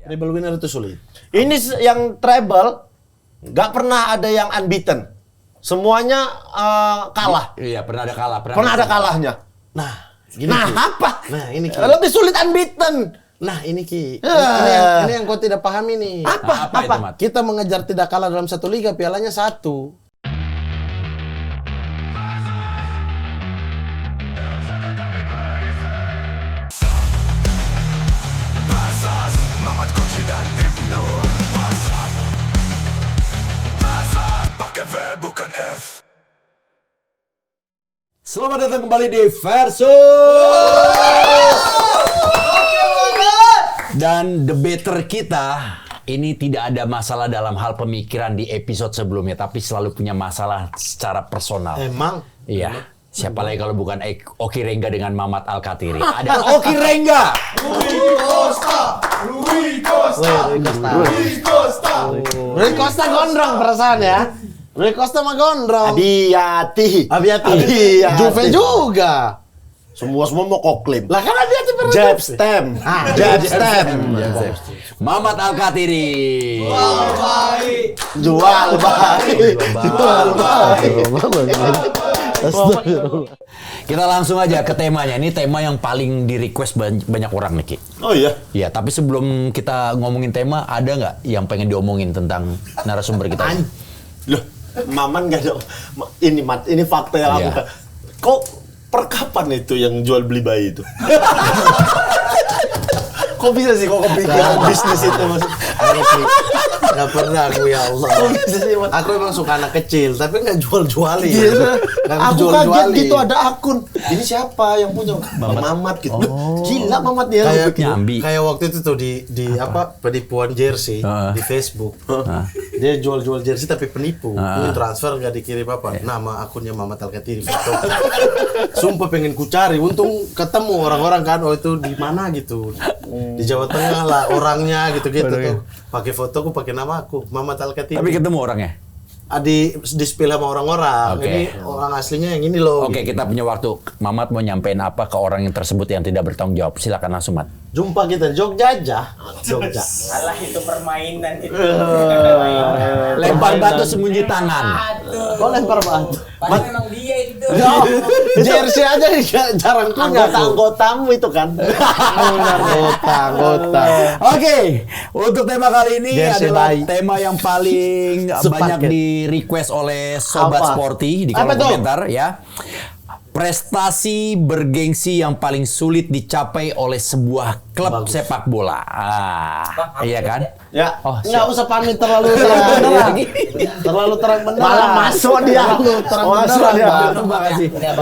Treble winner itu sulit. Ini yang treble nggak pernah ada yang unbeaten. Semuanya kalah. Iya, pernah ada kalah. Pernah ada kalahnya. Nah, gini, Nah, Ki. apa? Nah, ini Ki. Lebih sulit unbeaten. Nah, ini Ki. Ya. Ini yang kau tidak pahami nih. Apa itu, Mat? Kita mengejar tidak kalah dalam satu liga, pialanya satu. Selamat datang kembali di Versus. Dan debater kita ini tidak ada masalah dalam hal pemikiran di episode sebelumnya, tapi selalu punya masalah secara personal. Emang? Iya. Siapa lagi kalau bukan Oki Rengga dengan Mamat Alkatiri? Ada Oki Rengga. Rui Costa gondrong perasaan ya. Rui Costa mah gondrong. Hati-hati. Hati-hati. Juve juga. Semua mau koklaim. Lah kan hati-hati pernah Jab Juve. stem. Ah, Jab stem. Mamat Alkatiri. Jual baik. Jual baik. Kita langsung aja ke temanya. Ini tema yang paling di request banyak orang nih, Ki. Oh iya. Ya, tapi sebelum kita ngomongin tema, ada nggak yang pengen diomongin tentang narasumber kita? Loh, Maman nggak ada. Ini fakta yang aku. Iya. Kok perkapan itu yang jual beli bayi itu? Kok bisa sih kok kepikiran bisnis itu maksud? Nggak pernah aku, ya Allah. Kok bisa sih, Mas? Aku emang suka anak kecil, tapi nggak jual-jualin. Iya. Nggak Aku jual-jualin. kaget gitu ada akun. Ini siapa yang punya? Mamat gitu. Gila Mamat dia. Kayak Nyambi. kayak waktu itu tuh di apa penipuan jersey di Facebook. Dia jual-jual jersey tapi penipu. Ini transfer nggak dikirim apa. Nama akunnya Mamat Alkatiri. Sumpah pengen ku cari, untung ketemu orang-orang kan. Oh itu di mana gitu. Di Jawa Tengah lah orangnya gitu-gitu tuh. Pakai fotoku, pakai nama aku, Mamat Alkatiri. Tapi ketemu orangnya? Di spill sama orang-orang. Oke. Ini orang aslinya yang ini loh. Oke, kita punya waktu. Mamat mau nyampein apa ke orang yang tersebut yang tidak bertanggung jawab? Silakan langsung, Mat. Jumpa kita Jogja aja. Jogja. Alah itu permainan itu. Lempar batu sembunyi tangan. Aduh. Kok lempar batu? Padahal memang dia itu. Jersey aja jarang punya. Anggota-anggotamu itu kan. Anggota. Oke, untuk tema kali ini Jersey adalah bayi. tema yang paling Sepaket. banyak di request oleh Sobat Apa? Sporty di Apa kolom tuh? komentar ya. Prestasi bergengsi yang paling sulit dicapai oleh sebuah klub sepak bola. Iya kan? Ya. Oh, Nggak usah pamit terlalu terang benderang. Terlalu terang benderang. Malah masuk dia. Terlalu terang Masuk benderang. dia. Bang. Terima kasih. Ya,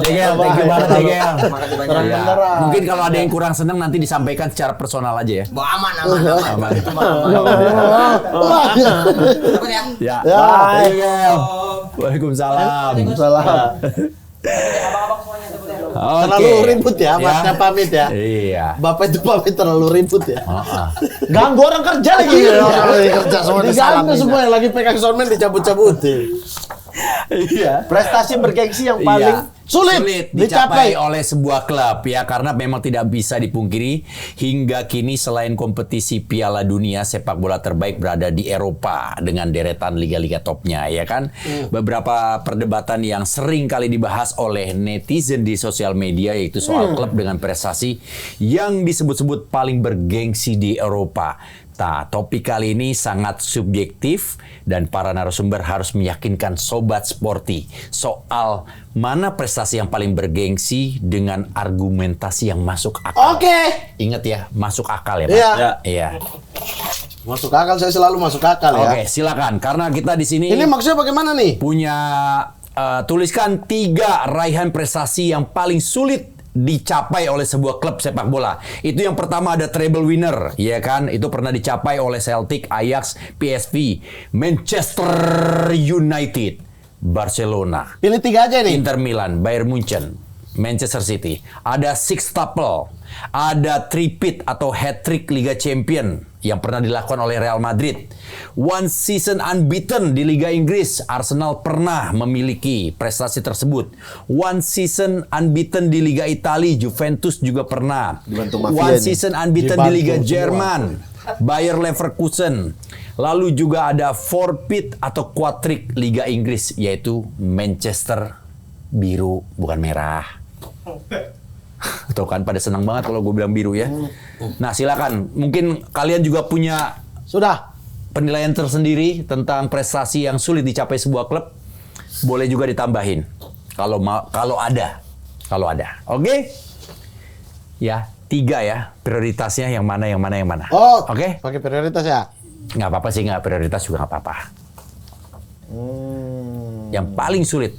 Jegel, thank you banget Jegel. Makasih banyak. Terang Ya, benderang. mungkin kalau ada yang kurang senang nanti disampaikan secara personal aja ya. Bawa aman. Aman. Itu mah aman. Apa ya? Ya. Ya. Bye, Jegel. Waalaikumsalam. Salah. Abang-abang semuanya sebutnya. Terlalu ribut ya, masnya pamit ya. Iya. Bapak itu pamit terlalu ribut ya. Ganggu orang kerja lagi. Orang lagi kerja semua Diganggu diganggu semua yang lagi pegang soundman dicabut-cabutin. Iya. Prestasi bergengsi yang paling Sulit dicapai oleh sebuah klub ya, karena memang tidak bisa dipungkiri hingga kini selain kompetisi Piala Dunia, sepak bola terbaik berada di Eropa dengan deretan liga-liga topnya ya kan. Beberapa perdebatan yang sering kali dibahas oleh netizen di sosial media yaitu soal klub dengan prestasi yang disebut-sebut paling bergengsi di Eropa. Nah, topik kali ini sangat subjektif dan para narasumber harus meyakinkan Sobat Sporty soal mana prestasi yang paling bergengsi dengan argumentasi yang masuk akal. Oke. Ingat ya, masuk akal ya, Pak? Iya. Iya. Masuk akal, saya selalu masuk akal ya. Oke, silakan. Karena kita di sini Ini maksudnya bagaimana nih? punya tuliskan 3 raihan prestasi yang paling sulit dicapai oleh sebuah klub sepak bola. Itu yang pertama ada treble winner, ya kan? Itu pernah dicapai oleh Celtic, Ajax, PSV, Manchester United, Barcelona, Pilih 3 aja nih. Inter Milan, Bayern Munchen. Manchester City. Ada sextuple, ada tripit atau hat-trick Liga Champion yang pernah dilakukan oleh Real Madrid. One season unbeaten di Liga Inggris, Arsenal pernah memiliki prestasi tersebut. One season unbeaten di Liga Italia, Juventus juga pernah. Dibantu mafia One ini. season unbeaten di Liga Jerman, Bayer Leverkusen. Lalu juga ada four-peat atau quadrick Liga Inggris, yaitu Manchester biru bukan merah. Tuh kan pada senang banget kalau gue bilang biru ya. Nah silakan, mungkin kalian juga punya Sudah. penilaian tersendiri tentang prestasi yang sulit dicapai sebuah klub. Boleh juga ditambahin kalau ada. Oke? Ya, 3 ya prioritasnya yang mana. Oh, Oke? pakai prioritas ya. Nggak apa-apa sih, nggak prioritas juga nggak apa-apa. Yang paling sulit.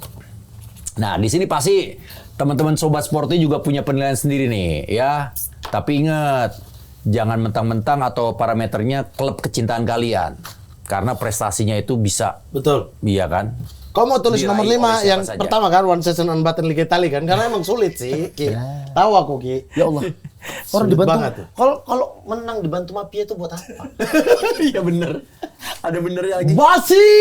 Nah, di sini pasti teman-teman Sobat Sporty juga punya penilaian sendiri nih, ya. Tapi ingat, jangan mentang-mentang atau parameternya klub kecintaan kalian. Karena prestasinya itu bisa, Betul. iya kan? Kau mau tulis Diraih nomor oleh 5 siapa yang saja. pertama kan one season unbeaten Liga Italia kan? Karena emang sulit sih, Ki. Tahu aku, Ki. Ya Allah. Orang Sulit dibantu. banget tuh. Kalau menang dibantu mafia itu buat apa? Iya bener. Ada benernya lagi. Basi.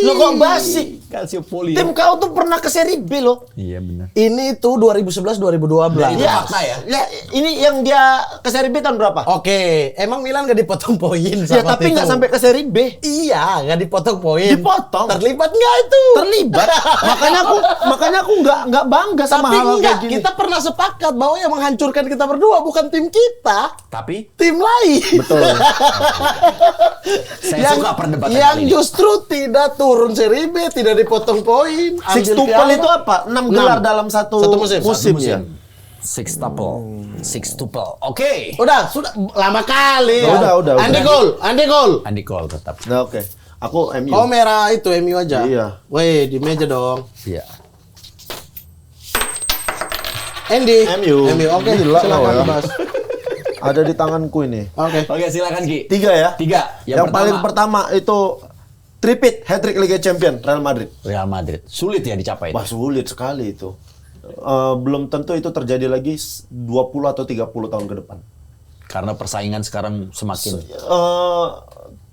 Lo kok basi? Calciopoli. Tim kau tuh pernah ke seri B loh. Iya bener. Ini tuh 2011-2012. Itu fakta ya? Ya, ini yang dia ke seri B tahun berapa? Oke, emang Milan gak dipotong poin Ya sama tapi nggak Tito? sampai ke seri B. Iya, gak dipotong poin. Dipotong. Terlibat nggak itu? Terlibat. makanya aku nggak bangga sama Tapi hal-hal enggak, kayak gini. kita pernah sepakat bahwa yang menghancurkan kita berdua bukan tim kita, Tapi tim lain. Betul. saya suka perdebatan yang kali ini. justru tidak turun seri B, tidak dipotong poin. Sextuple itu apa? 6 gelar dalam satu musim. ya. Sextuple. Oke. Udah, sudah lama kali. Udah. Andi gol. Andi Cole tetap. Nah, oke. Aku MU. Oh merah itu MU aja. Iya. Weh, di meja dong. Iya. Andy. MU. Oke, Gila, silakan ya. Mas. Ada di tanganku ini. Oke. Oke, silakan Ki. 3 ya. 3. Yang paling pertama itu tripit hat-trick Liga Champion Real Madrid. Real Madrid. Sulit ya dicapai. Wah, sulit sekali itu. Belum tentu itu terjadi lagi 20 atau 30 tahun ke depan. Karena persaingan sekarang semakin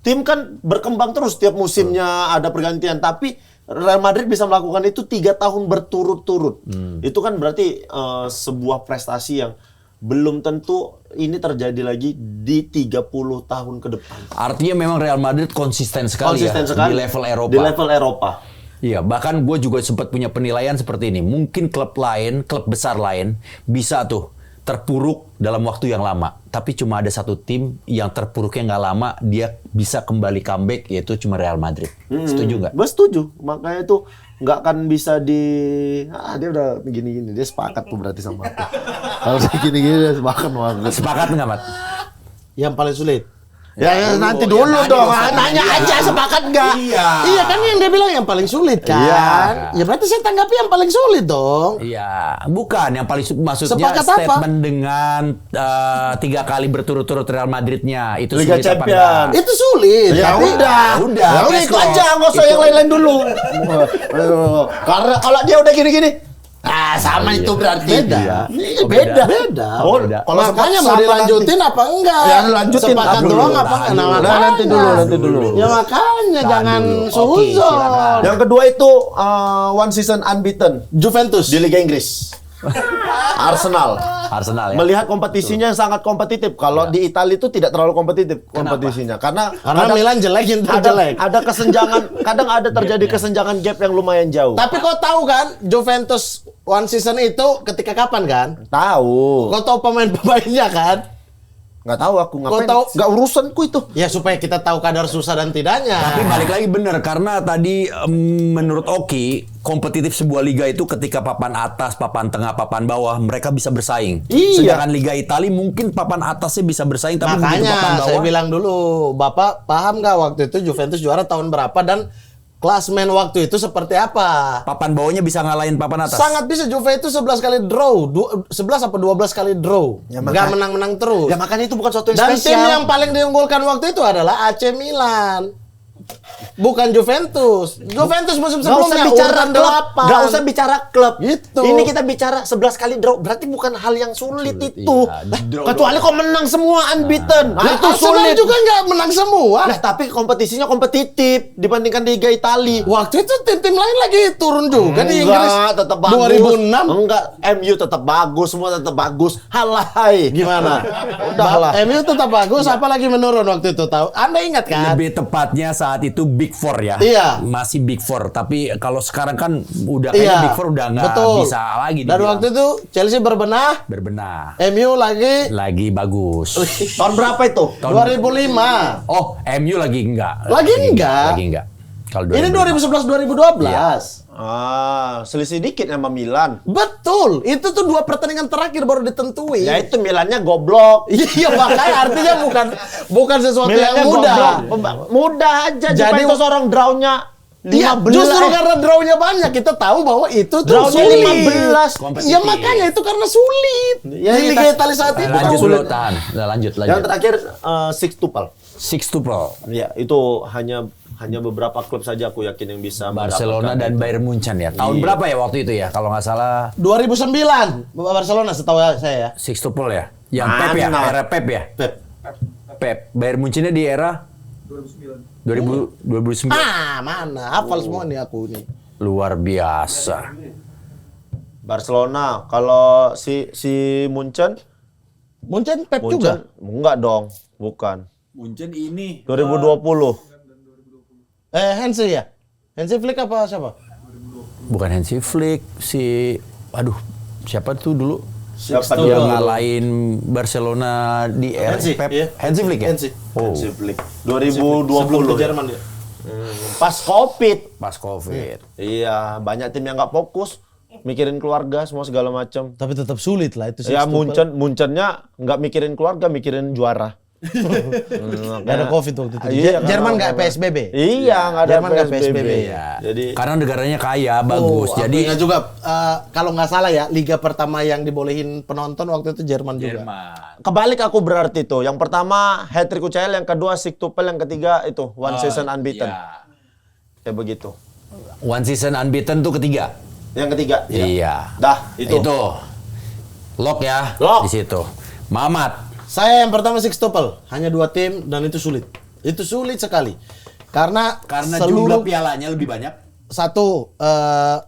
Tim kan berkembang terus tiap musimnya ada pergantian, tapi Real Madrid bisa melakukan itu 3 tahun berturut-turut. Itu kan berarti sebuah prestasi yang belum tentu ini terjadi lagi di 30 tahun ke depan. artinya memang Real Madrid konsisten sekali Konsisten ya sekali di level Eropa. Di level Eropa. Iya, bahkan gue juga sempat punya penilaian seperti ini. Mungkin klub lain, klub besar lain bisa tuh terpuruk dalam waktu yang lama. Tapi cuma ada satu tim yang terpuruknya nggak lama, dia bisa kembali comeback, yaitu cuma Real Madrid. Setuju nggak? Gue setuju. Makanya itu nggak akan bisa dia udah gini-gini. Dia sepakat tuh berarti sama aku. Kalau saya gini-gini dia sepakat sama aku. Sepakat nggak, Mat? Yang paling sulit. Ya, nanti dulu, dulu ya, dong. tadi Nanya iya. aja sepakat nggak? Iya kan yang dia bilang yang paling sulit kan. Iya. Ya berarti saya tanggapi yang paling sulit dong. Iya, bukan yang paling maksudnya Sepakat apa? statement dengan 3 kali berturut-turut Real Madridnya itu Liga sulit apa Champion. enggak? Itu sulit. Ya tapi udah. Udah, Ya udah Best itu Club. aja, nggak usah yang lain-lain dulu. Karena kalau dia udah gini-gini, sama itu berarti. Beda. Iya, Oh, beda. Beda. Oh, Beda. kalau Makanya sama mau dilanjutin apa enggak? Ya, lanjutin. Sepakat Dulu. doang apa enggak? Nah, Nah, makanya. nanti dulu. Ya makanya Tahan jangan dulu. Oke, suzon. silakan. Yang kedua itu one season unbeaten Juventus. di Liga Inggris. Arsenal. Arsenal ya. Melihat kompetisinya yang sangat kompetitif. Kalau di Italia itu tidak terlalu kompetitif kompetisinya. Karena Milan jelek, Inter jelek. ada kesenjangan, kadang ada terjadi kesenjangan gap yang lumayan jauh. Tapi kau tahu kan Juventus one season itu ketika kapan kan? Tahu. Kau tahu pemain-pemainnya kan? Nggak tahu aku ngapain. tahu? Nggak urusanku itu. Ya supaya kita tahu kadar susah dan tidaknya. Tapi balik lagi bener, karena tadi menurut Oki, kompetitif sebuah liga itu ketika papan atas, papan tengah, papan bawah, mereka bisa bersaing. Iya. Sedangkan Liga Italia mungkin papan atasnya bisa bersaing, tapi begitu papan Makanya bawah, saya bilang dulu, Bapak paham nggak waktu itu Juventus juara tahun berapa dan klasmen waktu itu seperti apa? papan bawahnya bisa ngalahin papan atas. Sangat bisa Juve itu 11 kali draw, 11 apa 12 kali draw. Ya, Nggak menang-menang terus. Ya makanya itu bukan suatu yang Dan spesial. tim yang paling diunggulkan waktu itu adalah AC Milan. Bukan Juventus. Juventus musim Nggak usah sebelumnya bicara urutan klub, 8. nggak usah bicara klub. Gitu. Ini kita bicara 11 kali draw, berarti bukan hal yang sulit itu. iya. Draw Kecuali kau menang semua unbeaten. Nah, Nah, itu Arsenal sulit. juga nggak menang semua. Nah, tapi kompetisinya kompetitif dibandingkan Liga Italia. Waktu itu tim-tim lain lagi turun juga di Inggris. Enggak, tetap bagus. 2006. Enggak, MU tetap bagus, semua tetap bagus. Halai, gimana? Udahlah. MU tetap bagus, apalagi menurun waktu itu tahu. Anda ingat kan? Lebih tepatnya saat itu Big Four ya. Iya. Masih Big Four. Tapi kalau sekarang kan udah kayaknya Big Four udah nggak betul. bisa lagi Dan dibilang. waktu itu Chelsea berbenah, Berbenah. MU lagi Lagi bagus. Tahun berapa itu? 2005. Oh, MU lagi enggak. Lagi enggak? Lagi enggak. Kalau Ini 2011-2012. Selisih dikit sama Milan. Betul. Itu tuh 2 pertandingan terakhir baru ditentuin. Ya itu Milannya goblok. Iya, makanya artinya bukan sesuatu Milannya yang mudah. goblok. Mudah aja. Jadi- Juventus orang draw-nya Iya, 15. justru karena draw-nya banyak kita tahu bahwa itu tuh Draw-nya sulit. 15. Kompetitif. Ya makanya itu karena sulit. Ya, Di Liga Italia saat itu. Lanjut sulit. dulu, tahan. Nah, lanjut. Yang terakhir sextuple. Sextuple. Ya, itu hanya beberapa klub saja aku yakin yang bisa Barcelona mendapatkan dan itu. Bayern Munchen ya. Tahun berapa ya waktu itu ya? Kalau nggak salah 2009 Barcelona setahu saya ya. sextuple ya. Yang Pep ya, Mana? era Pep ya. Pep. Bayern Munchennya di era 2009. Mana? Hafal semua nih aku nih. Luar biasa. Barcelona. Kalau si Munchen Munchen Pep juga. enggak dong, bukan. Munchen ini 2020. Hansi ya? Hansi Flick apa siapa? bukan Hansi Flick, siapa tuh dulu? Siapa Yang dulu? ngalahin Barcelona di era Hansi, Pep. iya. Hansi Flick ya? Hansi. Oh, Hansi Flick. Sebelum ke 2020. Jerman dia. Pas Covid. pas Covid. Iya, banyak tim yang nggak fokus mikirin keluarga semua segala macam. Tapi tetap sulit lah itu. Ya Munchennya nggak mikirin keluarga, mikirin juara. Gak ada Covid waktu itu. Iya, Jerman karena- nggak PSBB. Iya, nggak ada Jerman nggak PSBB. Iya. Jadi Karena negaranya kaya, bagus. Aku Jadi ingat juga kalau nggak salah ya liga pertama yang dibolehin penonton waktu itu Jerman juga. kebalik aku berarti tuh. Yang pertama hat-trick UCL, yang kedua sextuple, yang ketiga itu one season unbeaten. iya. Kayak begitu. One season unbeaten tuh ketiga. Yang ketiga. Iya. Dah, itu. Lock ya Lock. di situ. Mamat. Saya yang pertama sextuple, hanya 2 tim dan itu sulit. Itu sulit sekali. Karena jumlah pialanya lebih banyak. satu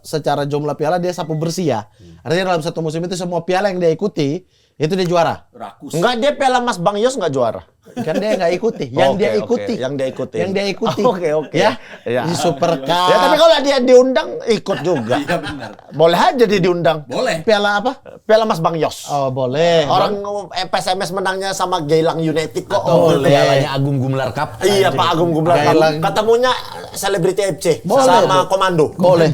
secara jumlah piala dia sapu bersih ya. Artinya dalam satu musim itu semua piala yang dia ikuti itu dia juara. Rakus. Enggak, dia Piala Mas Bang Yos nggak juara. Kan dia nggak ikuti, yang Oke, dia oke. ikuti. Yang dia ikuti. Yang dia ikuti. Oke. Ya. Ya. Di Super Cup. Ya, tapi kalau dia diundang ikut juga. Iya benar. Boleh aja dia diundang. Boleh. Piala apa? Piala Mas Bang Yos. Oh, boleh. Orang PSMS menangnya sama Geylang United kok. Boleh. Pialanya Agung Gumelar Cup. Iya, Pak Agung Gumelar. Geylang. Ketemunya Selebriti FC Boleh, sama Bu. Komando. Boleh.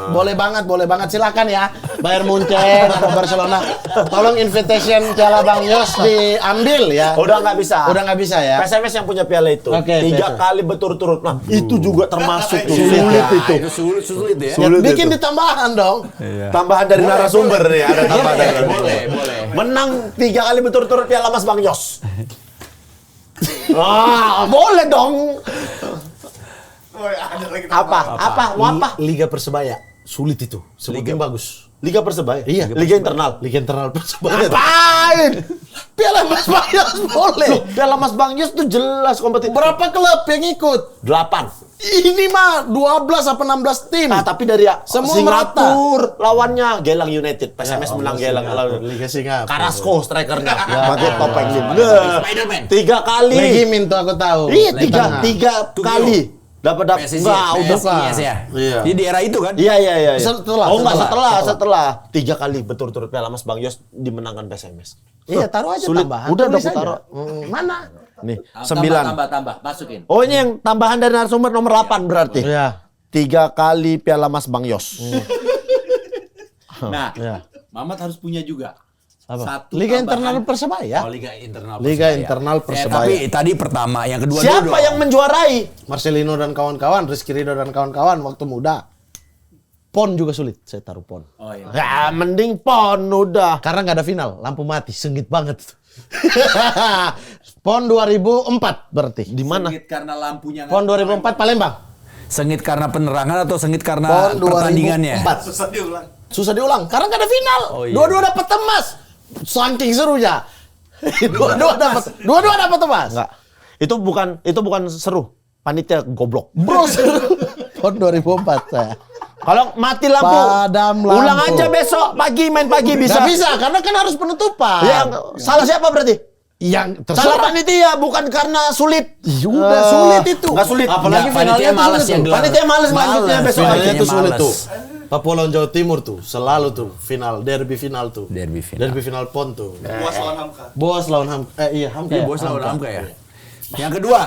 Boleh banget. Silakan ya. Bayern Munchen atau Barcelona. Tolong invitation Piala Bang Yos diambil ya. Udah nggak bisa. Udah nggak bisa ya. PSMS yang punya piala itu. Oke, 3 PSMS. kali berturut-turut. Nah, itu juga termasuk tuh. Sulit Sulit ya. itu. Itu sulit ya. Sulit Bikin itu. ditambahan dong. Tambahan dari narasumber nih, ada tambahan dari narasumber. Boleh. Menang 3 kali berturut-turut Piala Mas Bang Yos. Boleh dong. Apa? Mau apa? Liga Persebaya. Sulit itu. Sebuah tim bagus. Liga Persebaya. Iya. Liga internal. Liga internal Persebaya. Apaan? Piala Persebaya boleh. Loh, Piala Mas Bang Yos tuh jelas kompetitif. Berapa klub yang ikut? 8. Ini mah 12 apa 16 tim. Nah, tapi dari Semua Singapura lawannya Geylang United. PSMS menang Geylang. Liga Singapura. Carrasco strikernya. Pakai ya, topeng ya, gitu. Spiderman. 3 kali. Regimin tuh aku tahu. Iya, Tengah. tiga kali. Dapat PSSI enggak, udah PSIS ya. Iya. Di daerah itu kan? Iya. Setelah, Oh enggak, setelah. setelah 3 kali berturut-turut Piala Mas Bang Yos dimenangkan PSMS. Iya, taruh aja Sulit. tambahan. Udah Tulis dong, aja. taruh. Mana? Nih, 9. Tambah, masukin. Oh, ini yang tambahan dari narasumber nomor 8 berarti. Iya. 3 kali Piala Mas Bang Yos. Nah, Iya. Mamat harus punya juga. Apa? Satu Liga tambahan. internal Persebaya. Oh, Liga internal. Liga Persebaya. internal Persebaya. Tapi tadi pertama, yang kedua Siapa dulu. yang menjuarai? Marcelino dan kawan-kawan, Rizky Ridho dan kawan-kawan waktu muda. PON juga sulit, saya taruh PON. Oh iya. Ya, mending PON udah. Karena nggak ada final, lampu mati, sengit banget. PON 2004 berarti. Di mana? Sengit karena lampunya. PON 2004 Palembang. Sengit karena penerangan atau sengit karena PON 2004. pertandingannya? Susah diulang, karena nggak ada final. Oh, iya. Dua-dua dapat emas. Saking serunya. Dua-dua dapat emas. Enggak. Itu bukan seru. Panitia goblok. Bro, PON 2004 saya. Kalau mati lampu, Padam lampu. ulang aja besok pagi main pagi bisa. Nggak bisa, karena kan harus penutupan. Ya, salah siapa berarti? Yang Salah terserah. panitia, bukan karena sulit. Udah sulit itu. Nggak sulit. Apalagi Nggak, finalnya panitia tuh malas sulit yang tuh. gelar. Panitia males lanjutnya Males. besok. Finalnya Panitia tuh sulit males. tuh. Papua lawan Jawa Timur tuh, selalu tuh final, derby final tuh. Derby final. Derby final PON tuh. Puas lawan Hamka. Bos lawan Hamka. Iya, Hamka. Iya, ya? bos lawan Hamka ya. Iya. Yang kedua.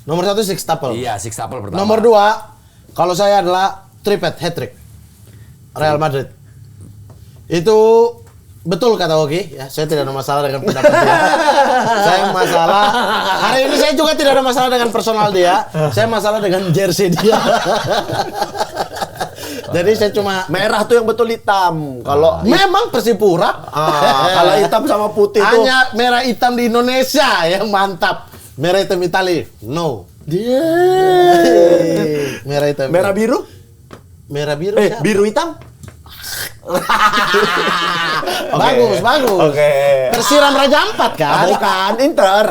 Nomor 1 Sixtuple. Iya, Sixtuple pertama. Nomor 2, kalau saya adalah triplet hat-trick. Real Madrid. Itu betul kata Oki, ya, saya tidak ada masalah dengan pendapat dia. Saya masalah hari ini saya juga tidak ada masalah dengan personal dia. Saya masalah dengan jersey dia. Jadi saya cuma Merah tuh yang betul hitam. Kalau memang Persipura. kalau hitam sama putih tuh. Hanya merah hitam di Indonesia yang mantap. Merah hitam Itali. No. Merah hitam. Merah biru? Merah biru. siapa? Biru hitam? Bagus. Oke. Tersiram Raja Ampat kan? Bukan, Inter.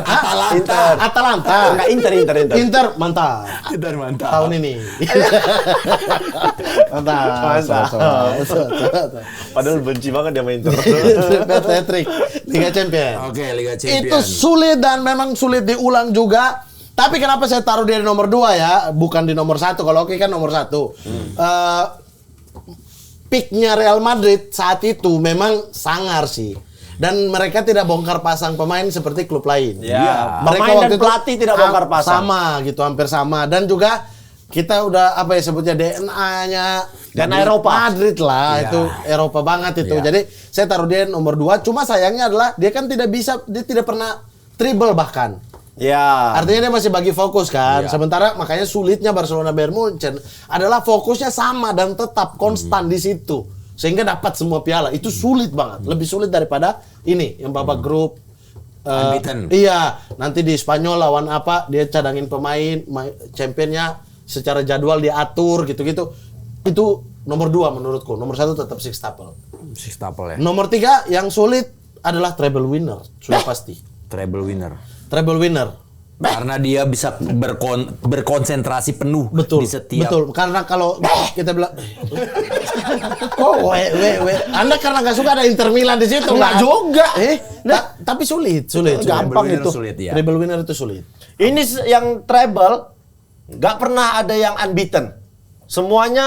Inter. Atalanta. Enggak, Inter. Inter mantap. Inter mantap. Tahun ini. mantap. Padahal benci banget dia main Inter. Triple hat-trick Liga Champions. Oke, Liga Champions. Itu sulit dan memang sulit diulang juga. Tapi kenapa saya taruh dia di nomor 2 ya, bukan di nomor 1. Kalau Oki kan nomor 1. Peaknya Real Madrid saat itu memang sangar sih. Dan mereka tidak bongkar pasang pemain seperti klub lain. Ya. Mereka Pemain waktu dan itu pelatih tidak bongkar pasang. Sama gitu, hampir sama. Dan juga kita udah apa ya sebutnya DNA-nya DNA Eropa. Madrid lah, Ya. itu Eropa banget itu. Ya. Jadi saya taruh dia nomor 2. Cuma sayangnya adalah dia kan tidak pernah dribble bahkan. Ya. Artinya dia masih bagi fokus kan. Iya. Sementara makanya sulitnya Barcelona Bayern Munchen adalah fokusnya sama dan tetap konstan di situ. Sehingga dapat semua piala. Itu sulit banget. Lebih sulit daripada ini yang babak grup. Unbeaten. Iya, nanti di Spanyol lawan apa dia cadangin pemain, championnya secara jadwal diatur gitu-gitu. Itu nomor 2 menurutku. Nomor 1 tetap Sixtuple. Sixtuple ya. Nomor 3 yang sulit adalah treble winner. Sudah pasti. Treble winner. Treble winner. Karena dia bisa berkonsentrasi penuh Betul, di setiap. betul. Karena kalau kita bilang, Anda karena nggak suka ada Inter Milan di situ, Nggak kan? juga. Tapi sulit. Gampang Treble winner itu. sulit ya. Treble winner itu sulit. Ini yang treble nggak pernah ada yang unbeaten. Semuanya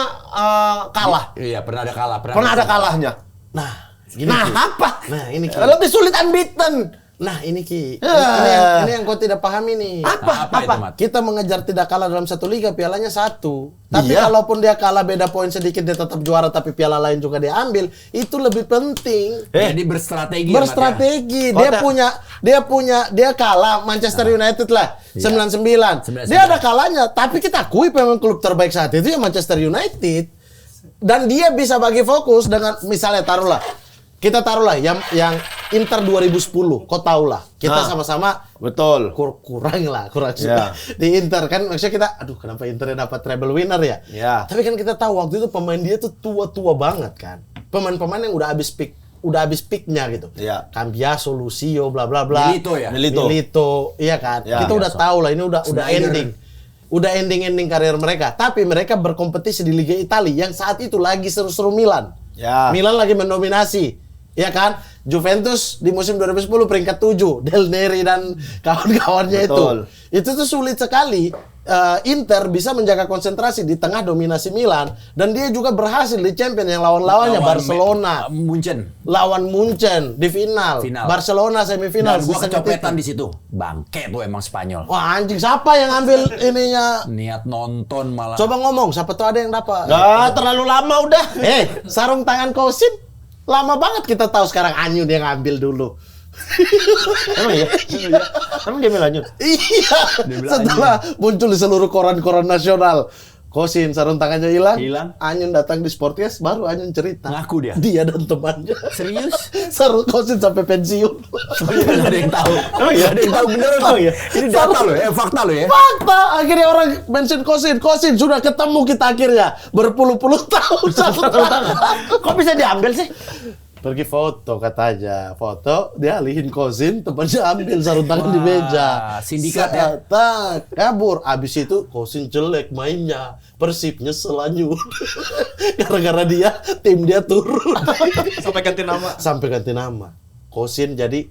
kalah. Iya, pernah ada kalah. Pernah ada kalahnya. Nah, gini, Nah, Ki. apa? Nah, ini Ki. Lebih sulit unbeaten. Nah, ini Ki. Ya. Ini yang kau tidak pahami nih. Apa itu, Mat? Kita mengejar tidak kalah dalam satu liga, pialanya 1. Tapi Iya. kalaupun dia kalah beda poin sedikit, dia tetap juara, tapi piala lain juga dia ambil. Itu lebih penting. Jadi berstrategi. ya, Mat, ya? Berstrategi. Kota. Dia kalah Manchester United lah 99. 99. Dia ada kalahnya, tapi kita akui memang klub terbaik saat itu ya Manchester United. Dan dia bisa bagi fokus dengan misalnya kita taruhlah yang Inter 2010. Kau tahu lah. Kita sama-sama Betul. kurang Ya. di Inter kan maksudnya kita kenapa Internya dapat treble winner ya? Ya. Tapi kan kita tahu waktu itu pemain dia tuh tua-tua banget kan. Pemain-pemain yang udah habis peaknya gitu. Ya. Cambiaso, Lucio, bla bla bla. Milito ya? Milito, iya kan. Ya, Kita udah tahu lah ini udah Snyder. ending. Udah ending karir mereka. Tapi mereka berkompetisi di Liga Italia yang saat itu lagi seru-seru Milan. Ya. Milan lagi mendominasi. Ya kan? Juventus di musim 2010 peringkat 7. Del Neri dan kawan-kawannya itu. Betul. Itu tuh sulit sekali. Inter bisa menjaga konsentrasi di tengah dominasi Milan. Dan dia juga berhasil di champion yang lawan-lawannya Barcelona. Lawan Munchen di final. Barcelona semifinal. Dan gua kecopetan di situ. Bangke tuh emang Spanyol. Wah anjing, siapa yang ambil ininya? Niat nonton malah. Coba ngomong, siapa tuh ada yang dapat? Terlalu lama udah. Sarung tangan Kosin lama banget kita tahu sekarang Anyun yang ngambil dulu. Emang iya? Emang dia lanjut? Iya. Setelah muncul di seluruh koran-koran nasional. Cousin sarung tangannya hilang. Hilang. Anyun datang di Sportcast, baru Anyun cerita. Ngaku dia? Dia dan temannya. Serius? Sarung Cousin sampai pensiun. Nggak ada yang tahu. Oh iya, ada yang tahu beneran tahu ya. Ini data loh ya, fakta loh ya. Fakta, akhirnya orang mention Cousin sudah ketemu kita akhirnya berpuluh-puluh tahun sarung tangan. Kok bisa diambil sih? Pergi foto katanya, foto dia alihin Cousin, temannya ambil sarung tangan di meja. Sindikat ya? Tak, kabur. Abis itu Cousin jelek mainnya, Persib nyesel Anyun. Gara-gara dia, tim dia turun. Sampai ganti nama. Sampai ganti nama. Cousin jadi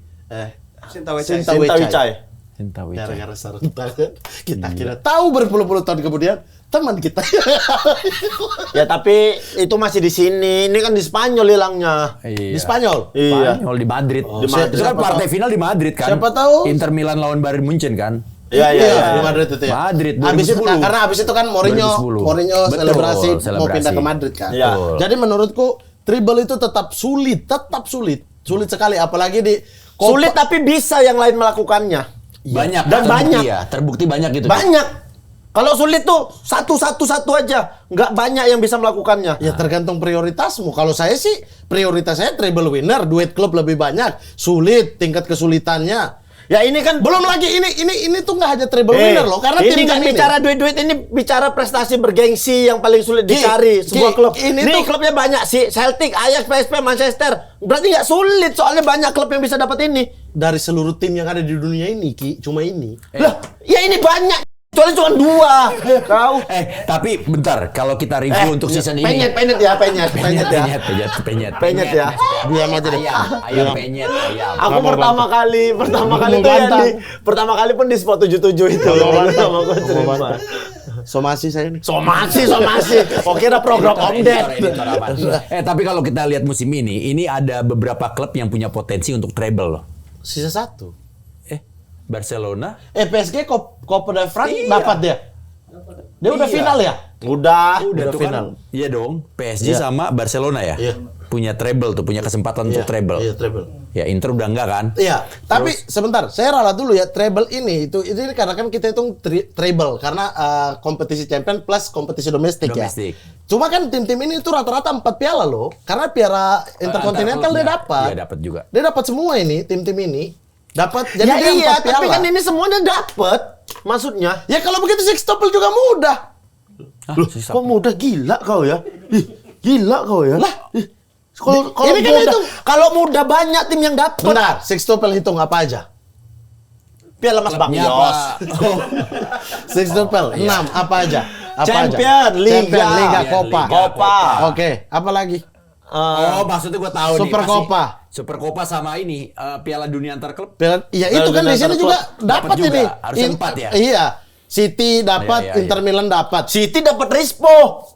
Sinta Wicai. Wicai. Cinta Wicai. Gara-gara sarung tangan, kita kira tahu berpuluh-puluh tahun kemudian teman kita. Ya tapi itu masih di sini. Ini kan di Spanyol hilangnya. Di Spanyol. Iya. Spanyol di Madrid. Oh, Di Madrid. Itu kan siapa partai tahu? final di Madrid kan. Siapa tahu? Inter Milan lawan Bayern Munchen kan. Iya. Di Madrid itu ya. Madrid, Habis itu 2010. karena habis itu kan Mourinho 2010. Betul, selebrasi mau selebrasi. pindah ke Madrid kan. Iya. Jadi menurutku dribble itu tetap sulit sekali apalagi di Sulit tapi bisa yang lain melakukannya. Banyak. Dan terbukti banyak. Ya, terbukti banyak gitu. Banyak. Kalau sulit tuh satu aja, nggak banyak yang bisa melakukannya. Ya tergantung prioritasmu. Kalau saya sih prioritas saya treble winner, duet klub lebih banyak, sulit tingkat kesulitannya. Ya ini kan Belum lagi ini tuh nggak hanya treble winner loh, karena ini tim nggak ini bicara duit-duit, ini bicara prestasi bergengsi yang paling sulit dicari sebuah Ki, klub. ini Ini tuh- klubnya banyak sih, Celtic, Ajax, PSV, Manchester. Berarti nggak sulit, soalnya banyak klub yang bisa dapat ini. dari seluruh tim yang ada di dunia ini, Ki, cuma ini. Lah, ya ini banyak. Soalnya cuma 2. Kau Tapi bentar, kalau kita review untuk season ini. penyet ya. Penyet Penyet ya. Diam aja deh. Ayam penyet, ayam. Aku pertama kali Mau tuh ya bantah. pertama kali pun di spot 77 itu. Sama gua terima. Somasi saya nih. Somasi. Oke, ada program Om Ded. Tapi kalau kita lihat musim ini ada beberapa klub yang punya potensi untuk treble loh. Sisa 1. Barcelona. PSG Copa del France Iya. dapat dia. Dia udah Iya. final ya? Udah Tuh final. Kan, iya dong. PSG Iya. sama Barcelona ya. Iya. Punya treble tuh, punya kesempatan untuk treble. Iya, treble. Ya Inter udah enggak kan? Iya, tapi sebentar, saya ralat dulu ya. Treble ini karena kan kita hitung treble karena kompetisi champion plus kompetisi domestik ya. Domestik. Cuma kan tim-tim ini tuh rata-rata 4 piala loh. Karena piala interkontinental dia dapat. Iya, dapat juga. Dia dapat semua ini, tim-tim ini. Dapat. Jadi Ya dia iya, 4 piala. tapi kan ini semuanya dapet. Maksudnya. Ya kalau begitu sextuple juga mudah. Loh, kok mudah gila kau ya? Gila kau ya? Lah, Kalau ini kan mudah, itu. kalau mudah banyak tim yang dapat. Benar, sextuple hitung apa aja? Piala Mas Klubnya Bakyos. apa? Sextuple 6 apa aja? Apa Champion, aja? Liga. Champion, Liga, Iya, Copa. Liga, Copa. Oke, apa lagi? Oh, maksudnya gue tahu Super nih. pasti Copa. Super Copa sama ini Piala Dunia antar klub. Iya itu kan di sini juga dapat juga. ini. Harusnya 4 ya? Iya. City dapat, Iya, iya, Inter Milan dapat. City dapat Rispo.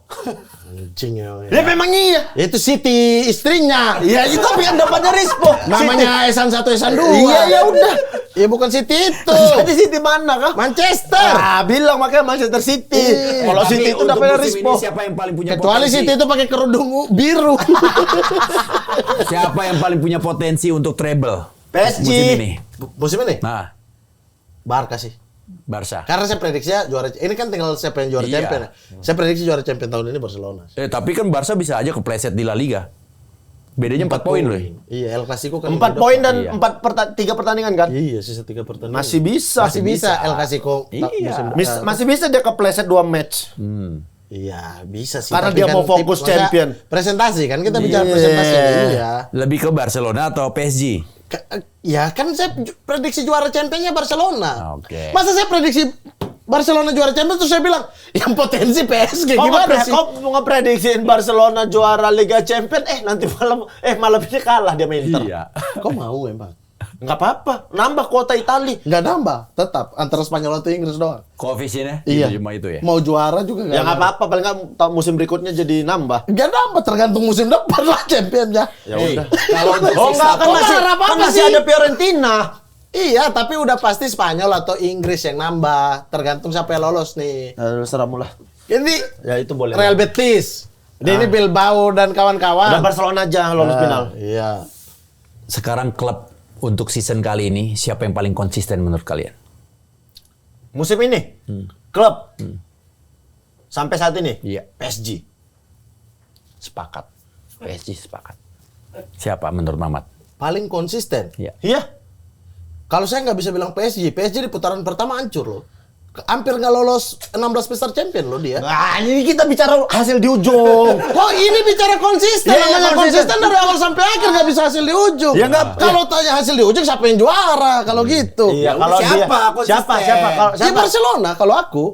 Anjing ya. Ya memang iya. Itu City istrinya. Ya itu yang dapatnya Rispo. Namanya Esan 1 Esan 2. Iya, ya udah. Ya bukan City itu. Jadi City mana kah? Manchester. Ah, bilang makanya Manchester City. Kalau Tapi City itu untuk dapatnya musim Rispo. ini siapa yang paling punya Kecuali potensi? City itu pakai kerudung biru. Siapa yang paling punya potensi untuk treble? PSG. Musim ini. Musim ini Nah, Barca sih. Barca. Karena saya prediksinya juara. Ini kan tinggal siapa yang juara Iya. champion ya. Saya prediksi juara champion tahun ini Barcelona. Tapi kan Barca bisa aja kepleset di La Liga. Bedanya 4 poin loh. Iya, El Clasico kan 4 udah poin dapat. dan Iya. 3 pertandingan kan? Iya, sisa 3 pertandingan. Masih bisa. Masih bisa El Clasico. Iya. Masih bisa dia kepleset 2 match. Iya, bisa sih. Karena Tapi dia kan mau fokus maksudnya champion. Presentasi kan kita bicara Iya. presentasi. Iya. Lebih ke Barcelona atau PSG? Ya kan saya prediksi juara championnya Barcelona. Oke. Masa saya prediksi Barcelona juara champion terus saya bilang yang potensi PSG gimana sih? Kok mau ngeprediksiin Barcelona juara Liga Champion? Nanti malam ini kalah dia sama Inter. Iya. Kok mau emang? Nggak apa-apa, nambah kuota Itali. Nggak nambah, tetap antara Spanyol atau Inggris doang. Koefisiennya Iya. cuma itu ya. Mau juara juga Ya nggak apa-apa, paling nggak musim berikutnya jadi nambah. Nggak nambah, tergantung musim depan lah championnya. Ya Hey, udah. kalau untuk Oh enggak, kan Kok masih, berharap kan apa masih sih? ada Fiorentina. Iya, tapi udah pasti Spanyol atau Inggris yang nambah. Tergantung siapa yang lolos nih. Serah lah. Ini Ya itu boleh. Real Betis. Ini Bilbao dan kawan-kawan. Dan Barcelona aja lolos final. Iya. Sekarang klub untuk season kali ini siapa yang paling konsisten menurut kalian? Musim ini klub Sampai saat ini? Iya. PSG. Sepakat. PSG sepakat. Siapa menurut Mamat? Paling konsisten. Iya. Iya. Kalau saya nggak bisa bilang PSG di putaran pertama hancur loh. Hampir nggak lolos 16 besar champion loh dia. Nah, ini kita bicara hasil di ujung. Oh ini bicara konsisten, Iya, namanya konsisten. konsisten dari awal sampai akhir nggak bisa hasil di ujung. Ya, nggak- Kalau tanya hasil di ujung siapa yang juara kalau gitu? Iya, udah, kalau siapa dia, konsisten? siapa kalau Ya Barcelona kalau aku.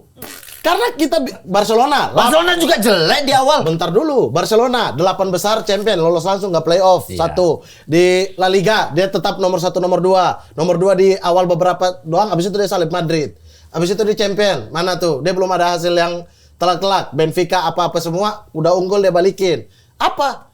Karena kita Barcelona juga jelek di awal. Bentar dulu, Barcelona 8 besar champion lolos langsung nggak playoff. Iya. Satu di La Liga dia tetap nomor 1 nomor 2 di awal beberapa doang. Abis itu dia salib Madrid. Abis itu di champion mana tuh dia belum ada hasil yang telak-telak. Benfica apa-apa semua udah unggul dia balikin. Apa?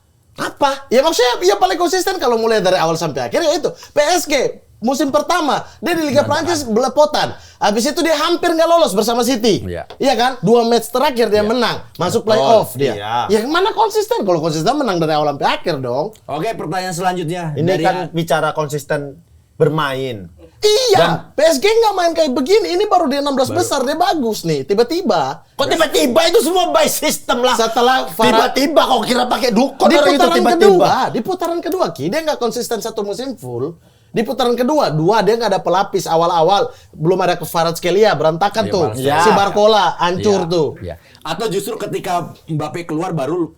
Ya maksudnya ya paling konsisten kalau mulai dari awal sampai akhir ya itu PSG. Musim pertama dia di Liga Prancis belepotan. Habis itu dia hampir nggak lolos bersama City. Iya. Iya kan? 2 match terakhir dia menang, masuk playoff dia. Iya. Yang mana konsisten? Kalau konsisten menang dari awal sampai akhir dong. Oke, pertanyaan selanjutnya. Ini Dari- kan bicara konsisten bermain. Iya, PSG nggak main kayak begini. Ini baru dia 16 besar, dia bagus nih. Tiba-tiba Kok tiba-tiba itu semua by system lah. setelah Farah Tiba-tiba kok kira pakai dukun di orang itu putaran tiba-tiba. kedua, di putaran kedua Ki, dia nggak konsisten satu musim full. Di putaran kedua, dia nggak ada pelapis awal-awal, belum ada Kvaratskhelia berantakan Iya, tuh. Kvaratskhelia. Si Barcola hancur Iya, tuh. iya. Atau justru ketika Mbappe keluar baru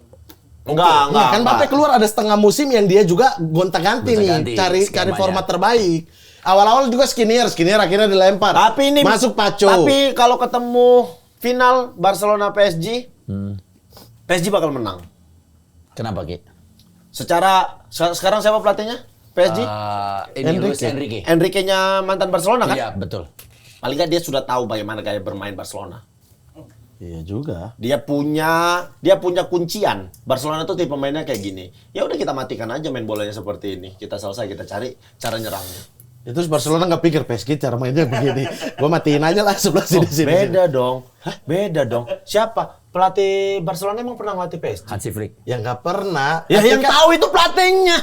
Enggak. Iya, kan Mbappe keluar ada setengah musim yang dia juga gonta-ganti Gonta-ganti nih, cari skemanya. format terbaik. Awal-awal juga Skriniar akhirnya dilempar. Tapi ini masuk Paco. Tapi kalau ketemu final Barcelona PSG, PSG bakal menang. kenapa, Ki? Sekarang siapa pelatihnya? PSG? Ini Luis Enrique. Enrique-nya mantan Barcelona kan? Iya, betul. Paling nggak dia sudah tahu bagaimana gaya bermain Barcelona. Iya juga. Dia punya kuncian. Barcelona tuh tipe mainnya kayak gini. Ya udah kita matikan aja main bolanya seperti ini. Kita selesai, kita cari cara nyerangnya. Itu Barcelona nggak pikir PSG cara mainnya begini. Gua matiin aja lah sebelah sini sini. Beda dong. Beda dong. Siapa? Pelatih Barcelona emang pernah ngelatih PSG? Hansi Flick. Ya nggak pernah. Ya yang Ketika- tahu itu pelatihnya.